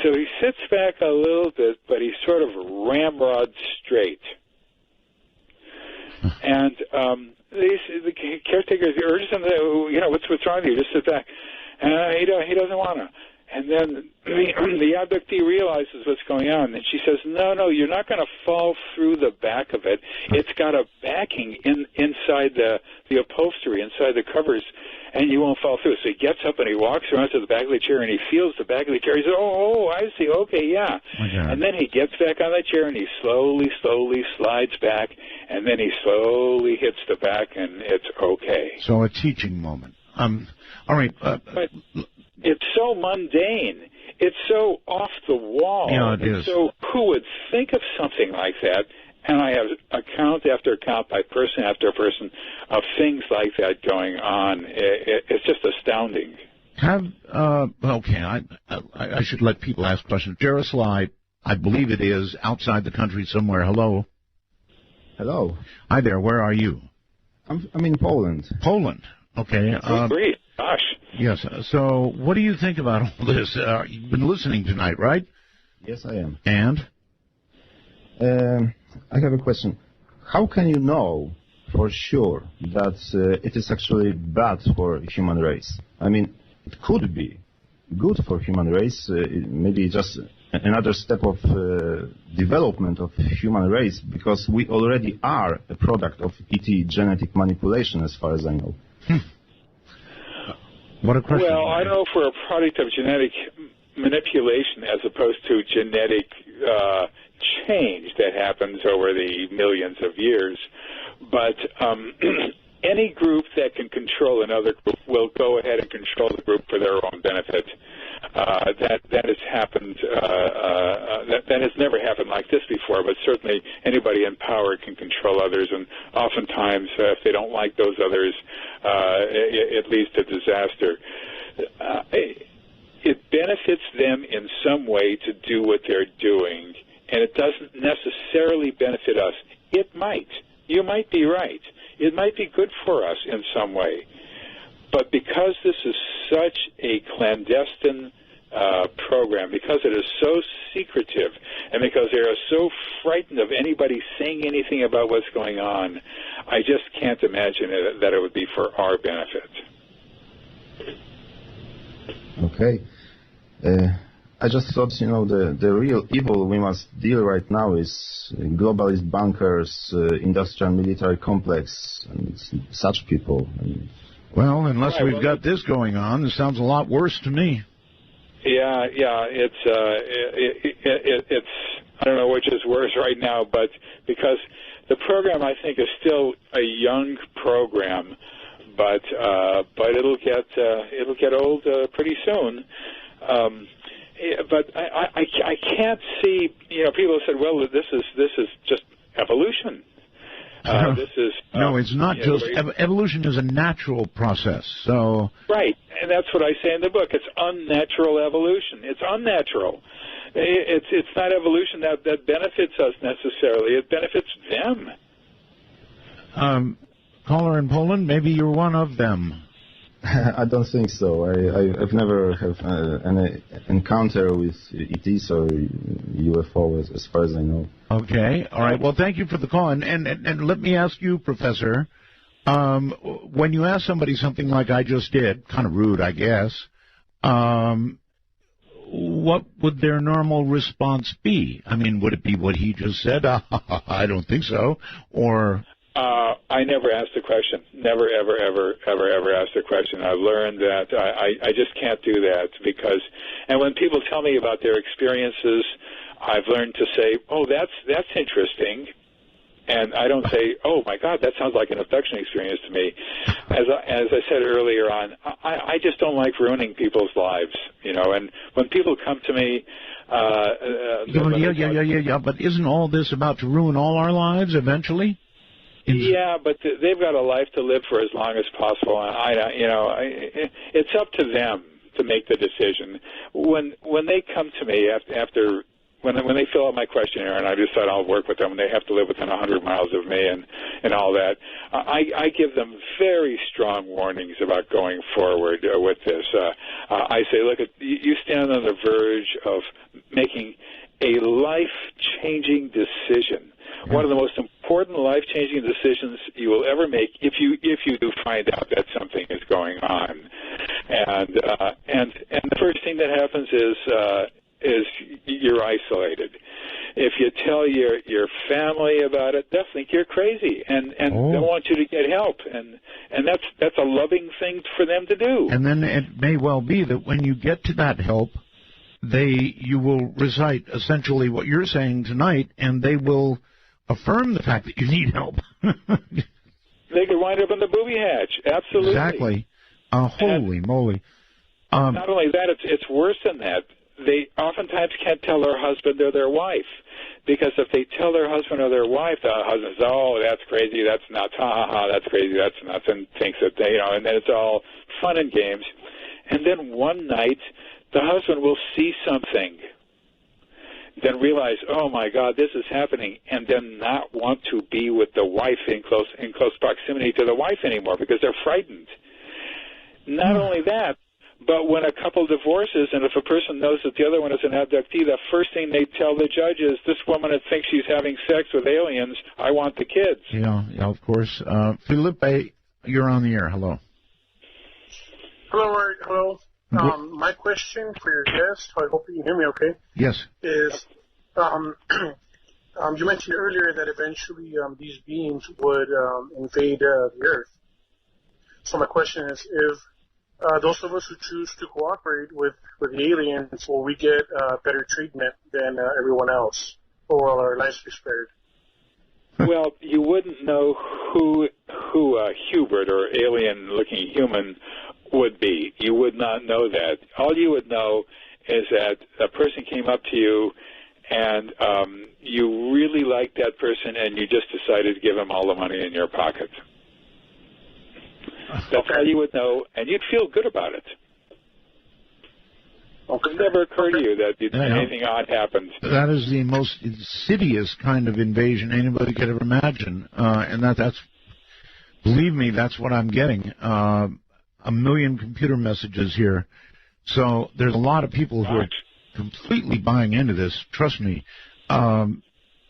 B: So he sits back a little bit, but he's sort of ramrod straight. And the caretaker urges him, what's wrong with you? Just sit back. And he doesn't want to. And then the abductee realizes what's going on, and she says, no, you're not going to fall through the back of it. It's got a backing inside the upholstery, inside the covers, and you won't fall through. So he gets up and he walks around to the back of the chair, and he feels the back of the chair. He says, oh, I see, okay, yeah.
A: Okay.
B: And then he gets back on the chair, and he slowly slides back, and then he slowly hits the back, and it's okay.
A: So a teaching moment. All right.
B: But it's so mundane. It's so off the wall.
A: Yeah, it is.
B: So who would think of something like that? And I have account after account by person after person of things like that going on. It's just astounding.
A: I should let people ask questions. Jaroslav, I believe it is, outside the country somewhere. Hello.
E: Hello.
A: Hi there. Where are you?
E: I'm in Poland.
A: Poland. Okay.
B: Great. Gosh.
A: Yes. So what do you think about all this? You've been listening tonight, right?
E: Yes, I am.
A: And?
E: I have a question. How can you know for sure that it is actually bad for human race? I mean, it could be good for human race, maybe just another step of development of human race, because we already are a product of ET genetic manipulation, as far as I know.
A: What a question.
B: Well, I know for a product of genetic manipulation as opposed to genetic change that happens over the millions of years. But any group that can control another group will go ahead and control the group for their own benefit. That has happened. That has never happened like this before. But certainly, anybody in power can control others, and oftentimes, if they don't like those others, it leads to disaster. It benefits them in some way to do what they're doing, and it doesn't necessarily benefit us. It might. You might be right. It might be good for us in some way. But because this is such a clandestine program, because it is so secretive, and because they are so frightened of anybody saying anything about what's going on, I just can't imagine that it would be for our benefit.
E: Okay. I just thought, the real evil we must deal right now is globalist bankers, industrial military complex, and such people.
A: Well, unless we've got this going on, it sounds a lot worse to me.
B: Yeah, it's I don't know which is worse right now, but because the program I think is still a young program, but it'll get old pretty soon. But I can't see. People have said, well, this is just evolution. This is
A: no, it's not just evolution is a natural process. So
B: right, and that's what I say in the book. It's unnatural evolution. It's unnatural. It's not evolution that benefits us necessarily. It benefits them.
A: Caller in Poland, maybe you're one of them.
E: I don't think so. I've never have any encounter with ETs or UFO as far as I know.
A: Okay. All right. Well, thank you for the call. And let me ask you, Professor, when you ask somebody something like I just did, kind of rude, I guess, what would their normal response be? I mean, would it be what he just said? I don't think so. Or...
B: I never asked the question. Never, ever, ever, ever, ever asked the question. I've learned that I just can't do that because, and when people tell me about their experiences, I've learned to say, oh, that's interesting. And I don't say, oh, my God, that sounds like an abduction experience to me. As I said earlier on, I just don't like ruining people's lives, and when people come to me...
A: Yeah, but isn't all this about to ruin all our lives eventually?
B: Yeah, but they've got a life to live for as long as possible. It's up to them to make the decision. When they come to me after when they fill out my questionnaire, and I decide I'll work with them, and they have to live within 100 miles of me and all that, I give them very strong warnings about going forward with this. I say, look, you stand on the verge of making a life-changing decision. One of the most important life-changing decisions you will ever make if you do find out that something is going on. And the first thing that happens is you're isolated. If you tell your family about it, they'll think you're crazy and they'll want you to get help. And that's a loving thing for them to do.
A: And then it may well be that when you get to that help, you will recite essentially what you're saying tonight, and they will affirm the fact that you need help.
B: They could wind up in the booby hatch. Absolutely.
A: Exactly. Holy moly.
B: Not only that, it's worse than that. They oftentimes can't tell their husband or their wife, because if they tell their husband or their wife, the husband says, "Oh, that's crazy, that's nuts, ha ha ha, that's crazy, that's nuts," and thinks that and then it's all fun and games. And then one night, the husband will see something, then realize, oh my God, this is happening, and then not want to be with the wife in close proximity to the wife anymore because they're frightened. Not only that, but when a couple divorces, and if a person knows that the other one is an abductee, the first thing they tell the judge is, "This woman thinks she's having sex with aliens. I want the kids."
A: Yeah, of course. Felipe, you're on the air. Hello.
F: Hello, Art. Hello. My question for your guest, I hope you can hear me okay.
A: Yes.
F: Is you mentioned earlier that eventually these beings would invade the Earth. So my question is, if those of us who choose to cooperate with the aliens, will we get better treatment than everyone else, or will our lives be spared?
B: Well, you wouldn't know who a hybrid or alien-looking human would be. You would not know that. All you would know is that a person came up to you and you really liked that person and you just decided to give him all the money in your pocket. That's all you would know, and you'd feel good about it. It would never occur to you that anything odd happened.
A: That is the most insidious kind of invasion anybody could ever imagine, and that's, believe me, that's what I'm getting. 1 million computer messages here. So there's a lot of people who are completely buying into this, trust me. And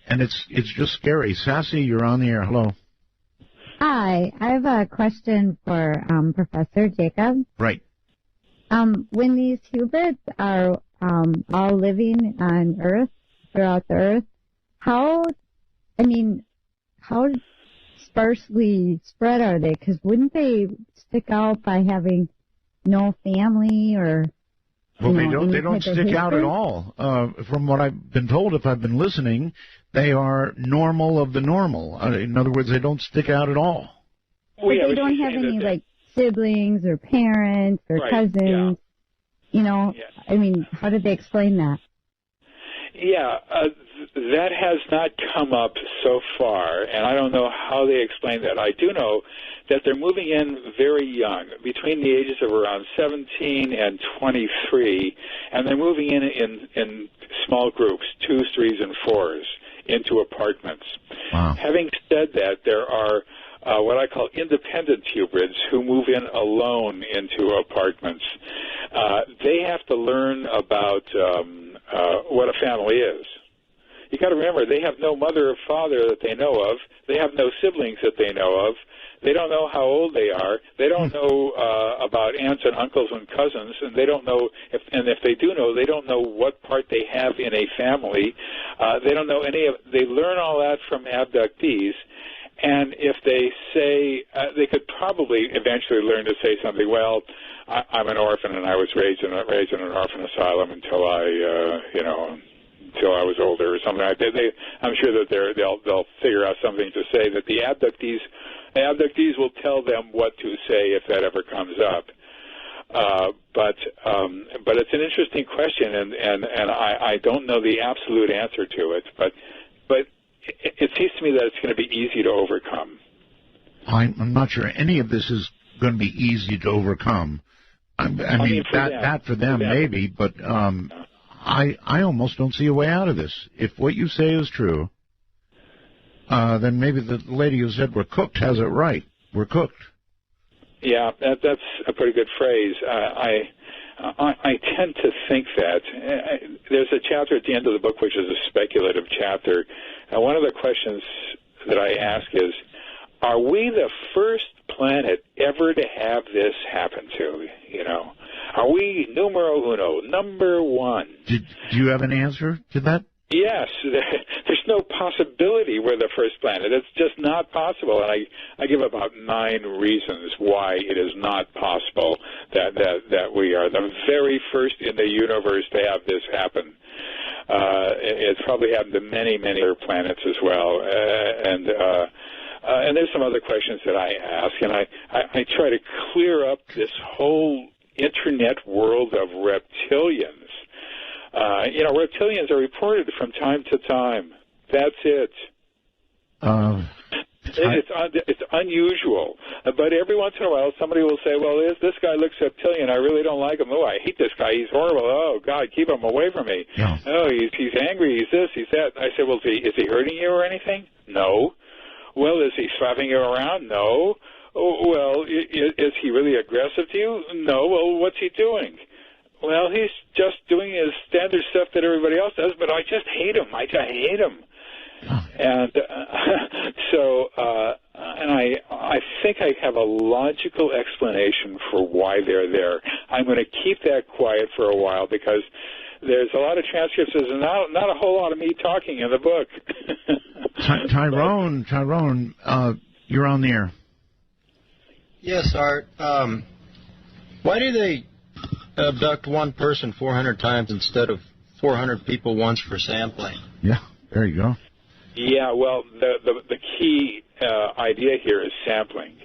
A: it's just scary. Sassy, you're on the air. Hello.
G: Hi. I have a question for Professor Jacob.
A: Right.
G: When these hybrids are all living on Earth, throughout the Earth, how sparsely spread are they? Because wouldn't they stick out by having no family or?
A: Well, they don't stick out at all. From what I've been told, if I've been listening, they are normal of the normal. In other words, they don't stick out at all.
G: But they don't have any like siblings or parents or cousins. Yeah. How did they explain that?
B: Yeah, that has not come up so far, and I don't know how they explain that. I do know that they're moving in very young, between the ages of around 17 and 23, and they're moving in small groups, 2s, 3s, and 4s, into apartments.
A: Wow.
B: Having said that, there are what I call independent hybrids who move in alone into apartments. They have to learn about what a family is. You got to remember, they have no mother or father that they know of. They have no siblings that they know of. They don't know how old they are. They don't know about aunts and uncles and cousins, and they don't know if they do know, they don't know what part they have in a family. They don't know they learn all that from abductees. And if they say, they could probably eventually learn to say something, well, I'm an orphan and I was raised in an orphan asylum until I was older or something like that. I'm sure that they'll figure out something to say that the abductees will tell them what to say if that ever comes up. But it's an interesting question, and I don't know the absolute answer to it, but it seems to me that it's going to be easy to overcome.
A: I'm not sure any of this is going to be easy to overcome. I mean, that for them maybe, but I almost don't see a way out of this. If what you say is true, then maybe the lady who said we're cooked has it right. We're cooked.
B: Yeah, that's a pretty good phrase. I tend to think that. There's a chapter at the end of the book which is a speculative chapter. And one of the questions that I ask is, are we the first planet ever to have this happen to? Are we numero uno, number one?
A: Do you have an answer to that?
B: Yes. There's no possibility we're the first planet. It's just not possible. And I give about 9 reasons why it is not possible that we are the very first in the universe to have this happen. It's probably happened to many, many other planets as well. And there's some other questions that I ask, and I try to clear up this whole internet world of reptilians. Reptilians are reported from time to time. That's it. It's unusual. But every once in a while, somebody will say, well, this guy looks reptilian. I really don't like him. Oh, I hate this guy. He's horrible. Oh, God, keep him away from me.
A: Yeah.
B: Oh, he's angry. He's this, he's that. I said, well, is he hurting you or anything? No. Well, is he slapping you around? No. Oh, well, is he really aggressive to you? No. Well, what's he doing? Well, he's just doing his standard stuff that everybody else does, but I just hate him. I hate him. And I think I have a logical explanation for why they're there. I'm going to keep that quiet for a while because there's a lot of transcripts. There's not a whole lot of me talking in the book.
A: Tyrone, you're on the air.
H: Yes, Art. Why do they abduct one person 400 times instead of 400 people once for sampling?
A: Yeah, there you go.
B: Yeah, well, the key idea here is sampling.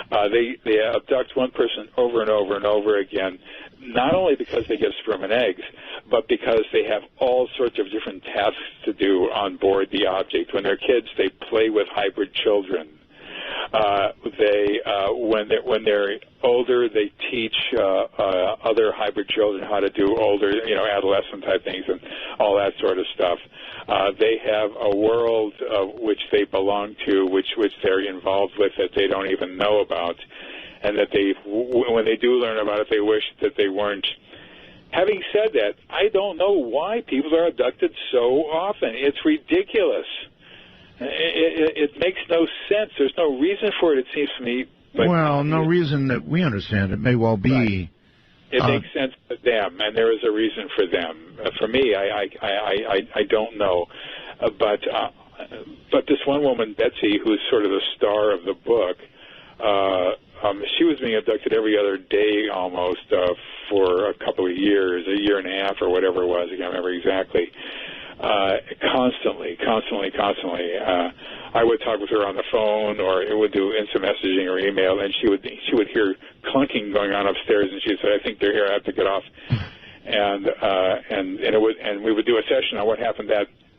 B: They abduct one person over and over and over again, not only because they give sperm and eggs, but because they have all sorts of different tasks to do on board the object. When they're kids, they play with hybrid children. When they're older, they teach other hybrid children how to do older, adolescent type things and all that sort of stuff. They have a world which they belong to, which they're involved with that they don't even know about, and that when they do learn about it, they wish that they weren't. Having said that, I don't know why people are abducted so often. It's ridiculous. It makes no sense. There's no reason for it, it seems to me. But
A: well, no reason that we understand. It may well be.
B: Right. It makes sense to them, and there is a reason for them. For me, I don't know. But this one woman, Betsy, who's sort of the star of the book, she was being abducted every other day almost for a couple of years, a year and a half or whatever it was. I can't remember exactly. Constantly. I would talk with her on the phone, or it would do instant messaging or email, and she would hear clunking going on upstairs, and she would say, "I think they're here. I have to get off." And we would do a session on what happened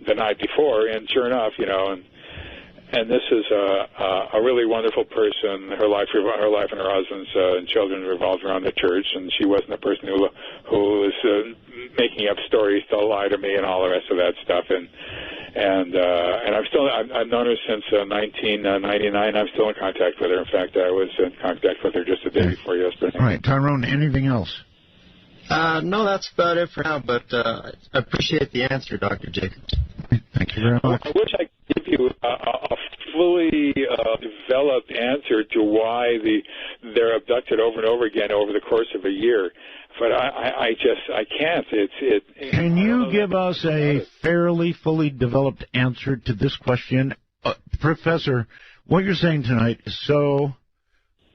B: the night before, and sure enough, and this is a really wonderful person. Her life and her husband's and children revolved around the church, and she wasn't a person who was making up stories to lie to me and all the rest of that stuff. And I've known her since 1999. I'm still in contact with her. In fact, I was in contact with her just the day before yesterday.
A: All right, Tyrone. Anything else?
H: No, that's about it for now. But I appreciate the answer, Dr. Jacobs.
A: Thank you very much.
B: I wish I could give you a fully developed answer to why they're abducted over and over again over the course of a year, but I can't.
A: Can you give us a fairly fully developed answer to this question, Professor? What you're saying tonight is so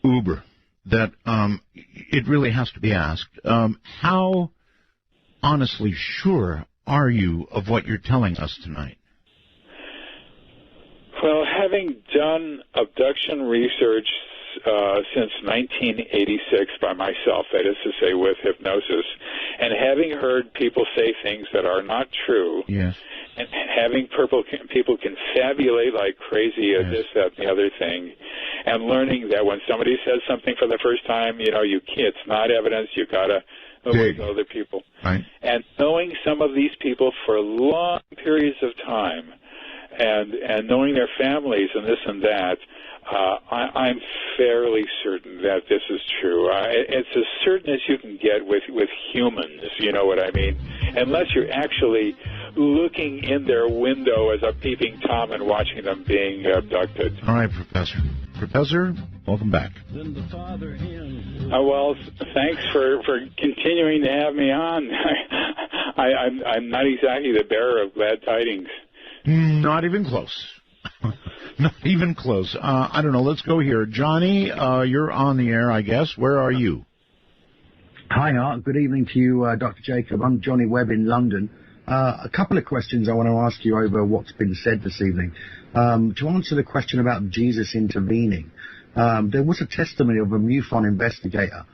A: uber that it really has to be asked. How honestly sure are you of what you're telling us tonight?
B: Well, having done abduction research since 1986 by myself, that is to say with hypnosis, and having heard people say things that are not true,
A: yes,
B: and having people confabulate like crazy at this, that, and the other thing, and learning that when somebody says something for the first time, it's not evidence. You gotta with other people.
A: Right.
B: And knowing some of these people for long periods of time, and knowing their families and this and that, I'm fairly certain that this is true. It's as certain as you can get with humans, you know what I mean? Unless you're actually looking in their window as a peeping Tom and watching them being abducted.
A: All right, Professor. Professor, welcome back.
B: Well, thanks for continuing to have me on. I'm not exactly the bearer of glad tidings.
A: Not even close. Not even close. I don't know. Let's go here. Johnny, you're on the air, I guess. Where are you?
I: Hi, Art. Good evening to you, Dr. Jacob. I'm Johnny Webb in London. A couple of questions I want to ask you over what's been said this evening. To answer the question about Jesus intervening, there was a testimony of a MUFON investigator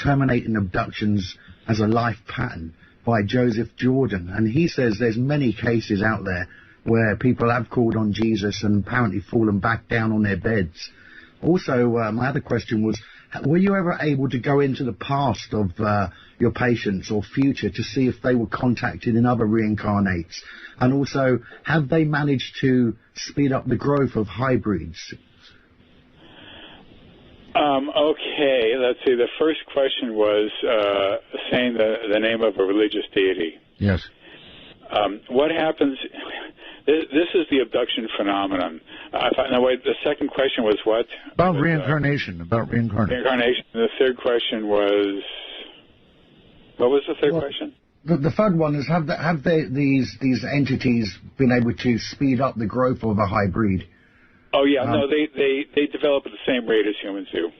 I: terminating abductions as a life pattern by Joseph Jordan. And he says there's many cases out there where people have called on Jesus and apparently fallen back down on their beds. Also, my other question was, were you ever able to go into the past of your patients or future to see if they were contacted in other reincarnates? And also, have they managed to speed up the growth of hybrids?
B: Okay, let's see. The first question was saying the name of a religious deity.
A: Yes.
B: What happens... This is the abduction phenomenon. The second question was what?
A: About reincarnation.
B: Reincarnation. The third question was... What was the third question?
I: The third one is, have these entities been able to speed up the growth of a hybrid?
B: Oh, yeah. No, they develop at the same rate as humans do.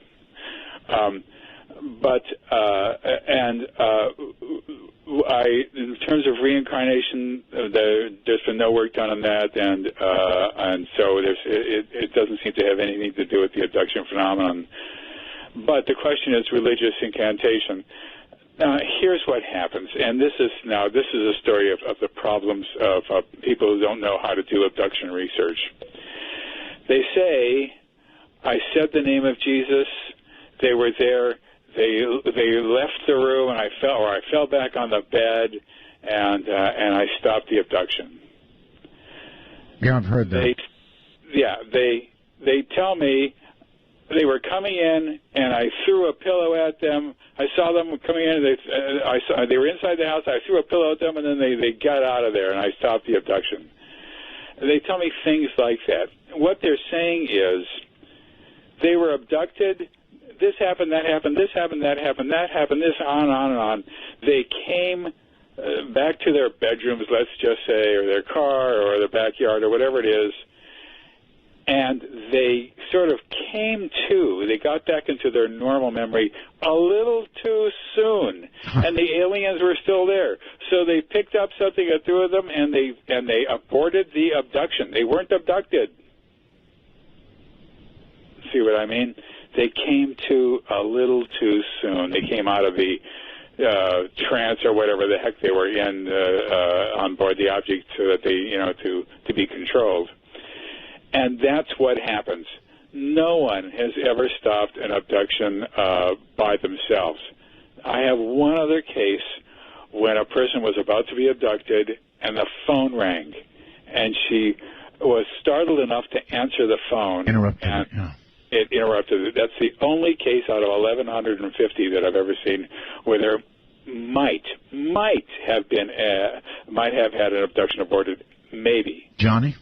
B: In terms of reincarnation, there's been no work done on that, and so it doesn't seem to have anything to do with the abduction phenomenon. But the question is religious incantation. Here's what happens, and this is a story of the problems of people who don't know how to do abduction research. They say, I said the name of Jesus, they were there, they left the room, and I fell back on the bed, and I stopped the abduction.
A: Yeah, I've heard that.
B: They tell me they were coming in, and I threw a pillow at them. I saw them coming in. They were inside the house. I threw a pillow at them, and then they got out of there, and I stopped the abduction. They tell me things like that. What they're saying is they were abducted. This happened, that happened, this happened, that happened, that happened, this on and on. They came back to their bedrooms, let's just say, or their car or their backyard or whatever it is, and they sort of came to, they got back into their normal memory a little too soon, and the aliens were still there. So they picked up something at threw at them, and they aborted the abduction. They weren't abducted. See what I mean? They came to a little too soon. They came out of the trance or whatever the heck they were in on board the object, so that they, to be controlled. And that's what happens. No one has ever stopped an abduction by themselves. I have one other case when a person was about to be abducted and the phone rang, and she was startled enough to answer the phone. It interrupted it. That's the only case out of 1,150 that I've ever seen where there might have had an abduction aborted. Maybe.
A: Johnny?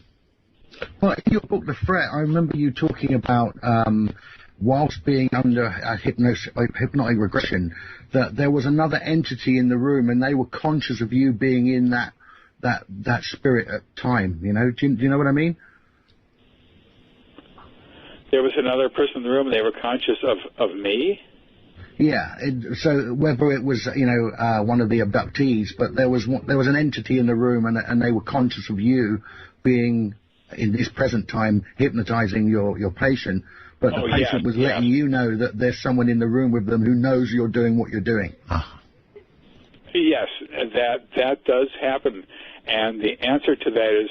I: Well, in your book, The Threat, I remember you talking about, whilst being under hypnotic regression, that there was another entity in the room and they were conscious of you being in that spirit at time. Do you know what I mean?
B: There was another person in the room and they were conscious of me?
I: Yeah, so whether it was, one of the abductees, but there was an entity in the room and they were conscious of you being, in this present time, hypnotizing your patient, but the patient was letting you know that there's someone in the room with them who knows you're doing what you're doing.
B: Yes, that does happen, and the answer to that is,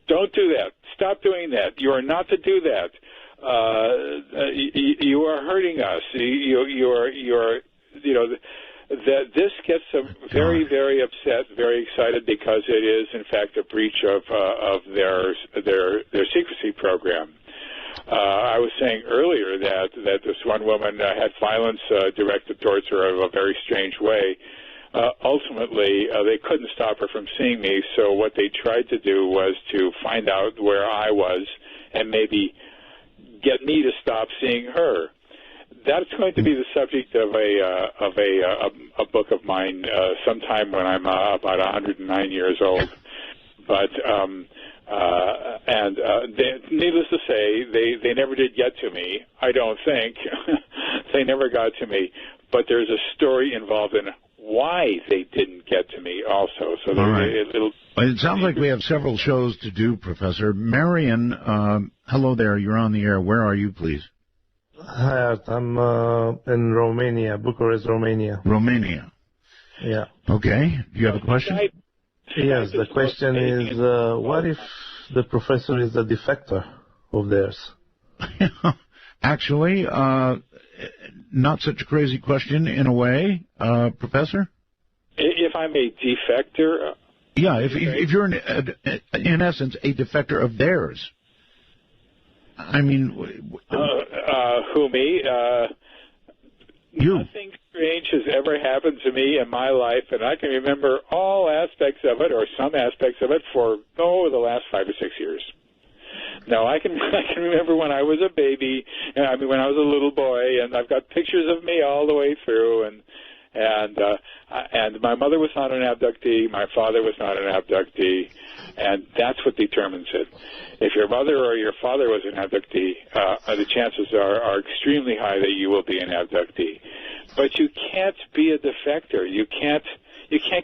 B: don't do that. Stop doing that. You are not to do that. You are hurting us. that this gets them very, very upset, very excited, because it is, in fact, a breach of their secrecy program. I was saying earlier that this one woman had violence directed towards her in a very strange way. Ultimately, they couldn't stop her from seeing me, so what they tried to do was to find out where I was and maybe get me to stop seeing her. That's going to be the subject of a book of mine sometime when I'm about 109 years old. But needless to say, they never did get to me. I don't think they never got to me. But there's a story involved in why they didn't get to me also. So
A: it sounds like we have several shows to do, Professor. Marion, hello there. You're on the air. Where are you, please?
J: Hi, Art. I'm in Romania, Bucharest, Romania.
A: Romania.
J: Yeah.
A: Okay. Do you have a question?
J: Yes. The question is, what if the professor is a defector of theirs?
A: Actually, not such a crazy question in a way, Professor.
B: If I'm a defector?
A: Yeah, if you're in essence a defector of theirs. I mean,
B: who, me?
A: You.
B: Nothing strange has ever happened to me in my life, and I can remember all aspects of it, or some aspects of it, for the last 5 or 6 years. No, I can remember when I was a baby. I mean, when I was a little boy, and I've got pictures of me all the way through. And my mother was not an abductee. My father was not an abductee, and that's what determines it. If your mother or your father was an abductee, the chances are extremely high that you will be an abductee. But you can't be a defector. You can't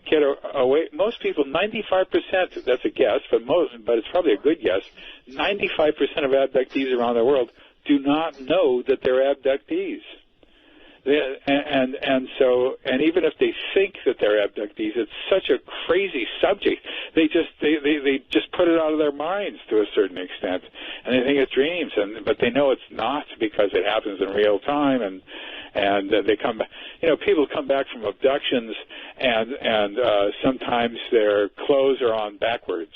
B: get away. Most people, 95%, that's a guess, but it's probably a good guess, 95% of abductees around the world do not know that they're abductees. And even if they think that they're abductees, it's such a crazy subject. They just put it out of their minds to a certain extent, and they think it's dreams. But they know it's not, because it happens in real time. And they come back. People come back from abductions, and sometimes their clothes are on backwards.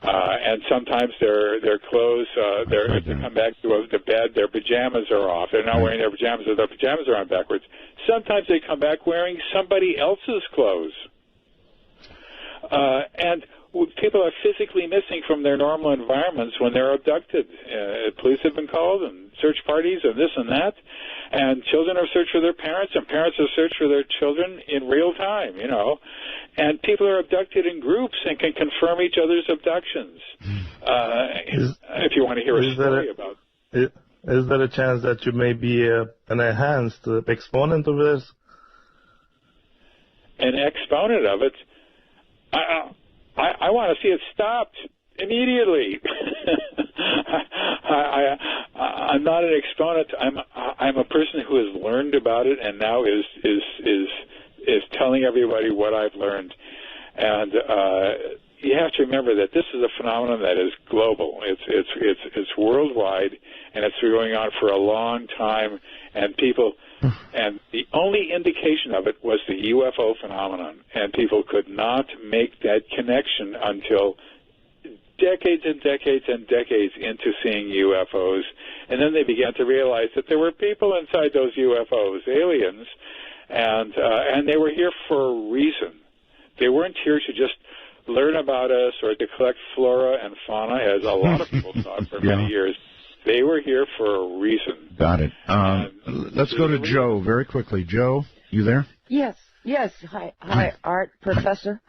B: And sometimes their clothes, if they come back to the bed, their pajamas are off. They're not wearing their pajamas, or their pajamas are on backwards. Sometimes they come back wearing somebody else's clothes. And people are physically missing from their normal environments when they're abducted. Police have been called, and search parties, and this and that. And children have searched for their parents, and parents have searched for their children in real time, And people are abducted in groups and can confirm each other's abductions. If you want to hear a story about it.
J: Is there a chance that you may be an enhanced exponent of this?
B: An exponent of it? I want to see it stopped immediately. I'm not an exponent. I'm a person who has learned about it and now is telling everybody what I've learned. And you have to remember that this is a phenomenon that is global. It's worldwide, and it's been going on for a long time. And the only indication of it was the UFO phenomenon, and people could not make that connection until decades and decades and decades into seeing UFOs. And then they began to realize that there were people inside those UFOs, aliens, and they were here for a reason. They weren't here to just learn about us or to collect flora and fauna, as a lot of people thought for many years. They were here for a reason.
A: Got it. Let's go to Joe very quickly. Joe, you there?
K: Yes. Hi, Art, Professor.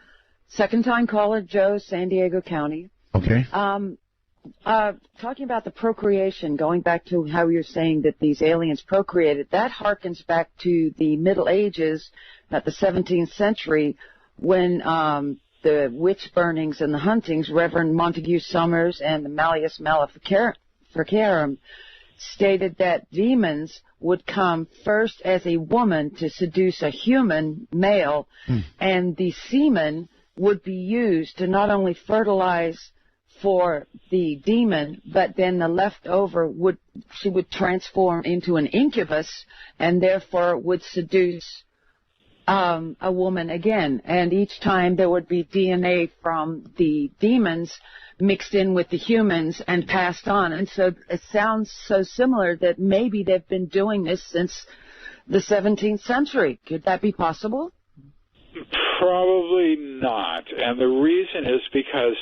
K: Second-time caller, Joe, San Diego County.
A: Okay.
K: Talking about the procreation, going back to how you're saying that these aliens procreated, that harkens back to the Middle Ages, at the 17th century, when the witch burnings and the huntings, Reverend Montague Summers and the Malleus Maleficarum stated that demons would come first as a woman to seduce a human male, and the semen would be used to not only fertilize for the demon, but then the leftover she would transform into an incubus, and therefore would seduce a woman again. And each time there would be DNA from the demons mixed in with the humans and passed on. And so it sounds so similar that maybe they've been doing this since the 17th century. Could that be possible?
B: Probably not. And the reason is because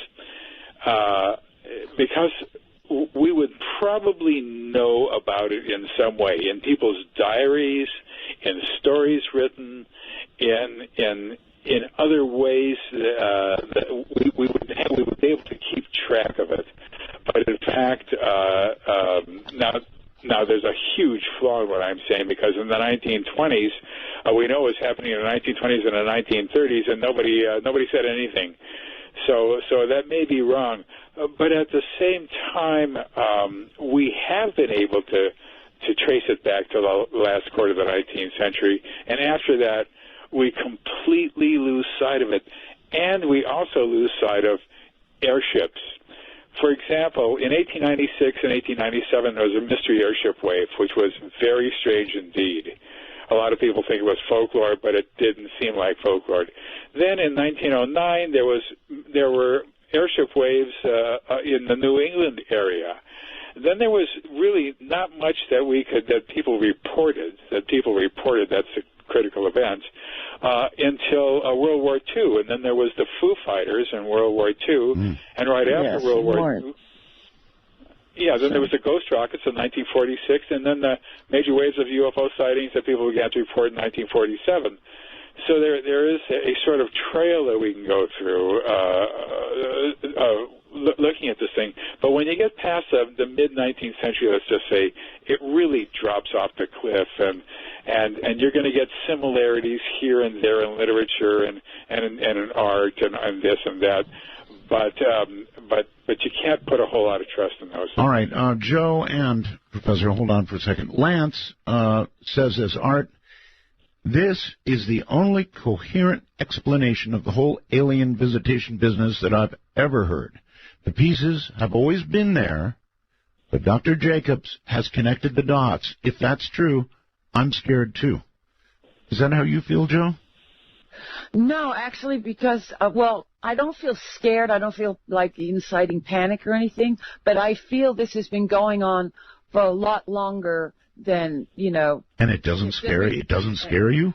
B: we would probably know about it in some way, in people's diaries, in stories written, in other ways that we would be able to keep track of it. But in fact, now there's a huge flaw in what I'm saying, because in the 1920s, we know what's happening in the 1920s and the 1930s, and nobody said anything. So that may be wrong. But at the same time, we have been able to trace it back to the last quarter of the 19th century, and after that, we completely lose sight of it, and we also lose sight of airships. For example, in 1896 and 1897, there was a mystery airship wave, which was very strange indeed. A lot of people think it was folklore, but it didn't seem like folklore. Then in 1909, there were airship waves in the New England area. Then there was really not much that people reported. That's a critical event until World War II, and then there was the Foo Fighters in World War II, and right after World War II. Yeah, then there was the ghost rockets in 1946, and then the major waves of UFO sightings that people began to report in 1947. So there is a sort of trail that we can go through looking at this thing. But when you get past the mid-19th century, let's just say, it really drops off the cliff, and you're going to get similarities here and there in literature and in art and this and that. But you can't put a whole lot of trust in those things.
A: All right, Joe and Professor, hold on for a second. Lance says as Art, this is the only coherent explanation of the whole alien visitation business that I've ever heard. The pieces have always been there, but Dr. Jacobs has connected the dots. If that's true, I'm scared too. Is that how you feel, Joe?
K: No, actually, because, I don't feel scared. I don't feel like inciting panic or anything, but I feel this has been going on for a lot longer than,
A: And it doesn't scare you? It doesn't scare you?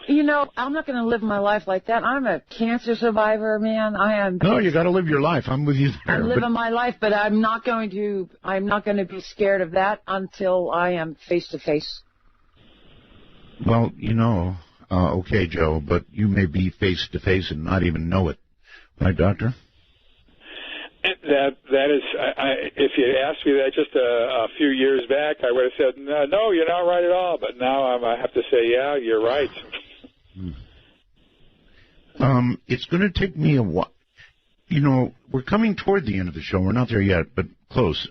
K: I'm not going to live my life like that. I'm a cancer survivor, man. I am.
A: No, you got to live your life. I'm with you there.
K: I'm living my life, but I'm not going to be scared of that until I am face to face.
A: Well, okay, Joe, but you may be face to face and not even know it. Right, Doctor?
B: That is, if you asked me that just a few years back, I would have said, no, you're not right at all. But now I have to say, yeah, you're right.
A: It's going to take me a while. We're coming toward the end of the show. We're not there yet, but close.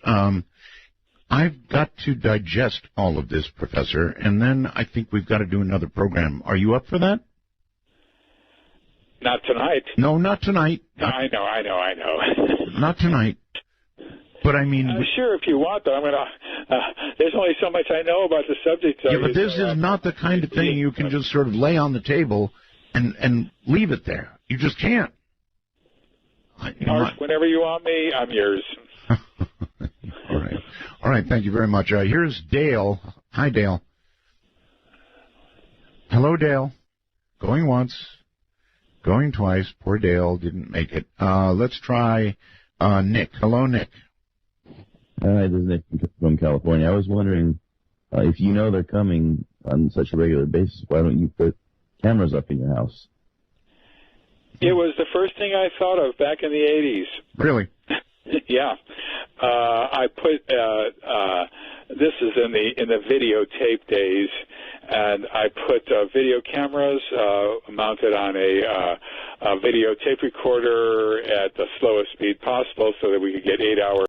A: I've got to digest all of this, Professor, and then I think we've got to do another program. Are you up for that?
B: Not tonight.
A: No, not tonight.
B: I know.
A: Not tonight. But I mean...
B: sure, if you want, though. I'm going to... there's only so much I know about the subject.
A: Yeah, but this is not the kind of thing you can just sort of lay on the table and leave it there. You just can't.
B: Whenever you want me, I'm yours.
A: All right, thank you very much. Here's Dale. Hi, Dale. Hello, Dale. Going once, going twice. Poor Dale didn't make it. Let's try Nick. Hello, Nick.
L: Hi, this is Nick from California. I was wondering if they're coming on such a regular basis, why don't you put cameras up in your house?
B: It was the first thing I thought of back in the 80s.
A: Really?
B: Yeah. I put this is in the videotape days, and I put video cameras mounted on a videotape recorder at the slowest speed possible so that we could get 8 hours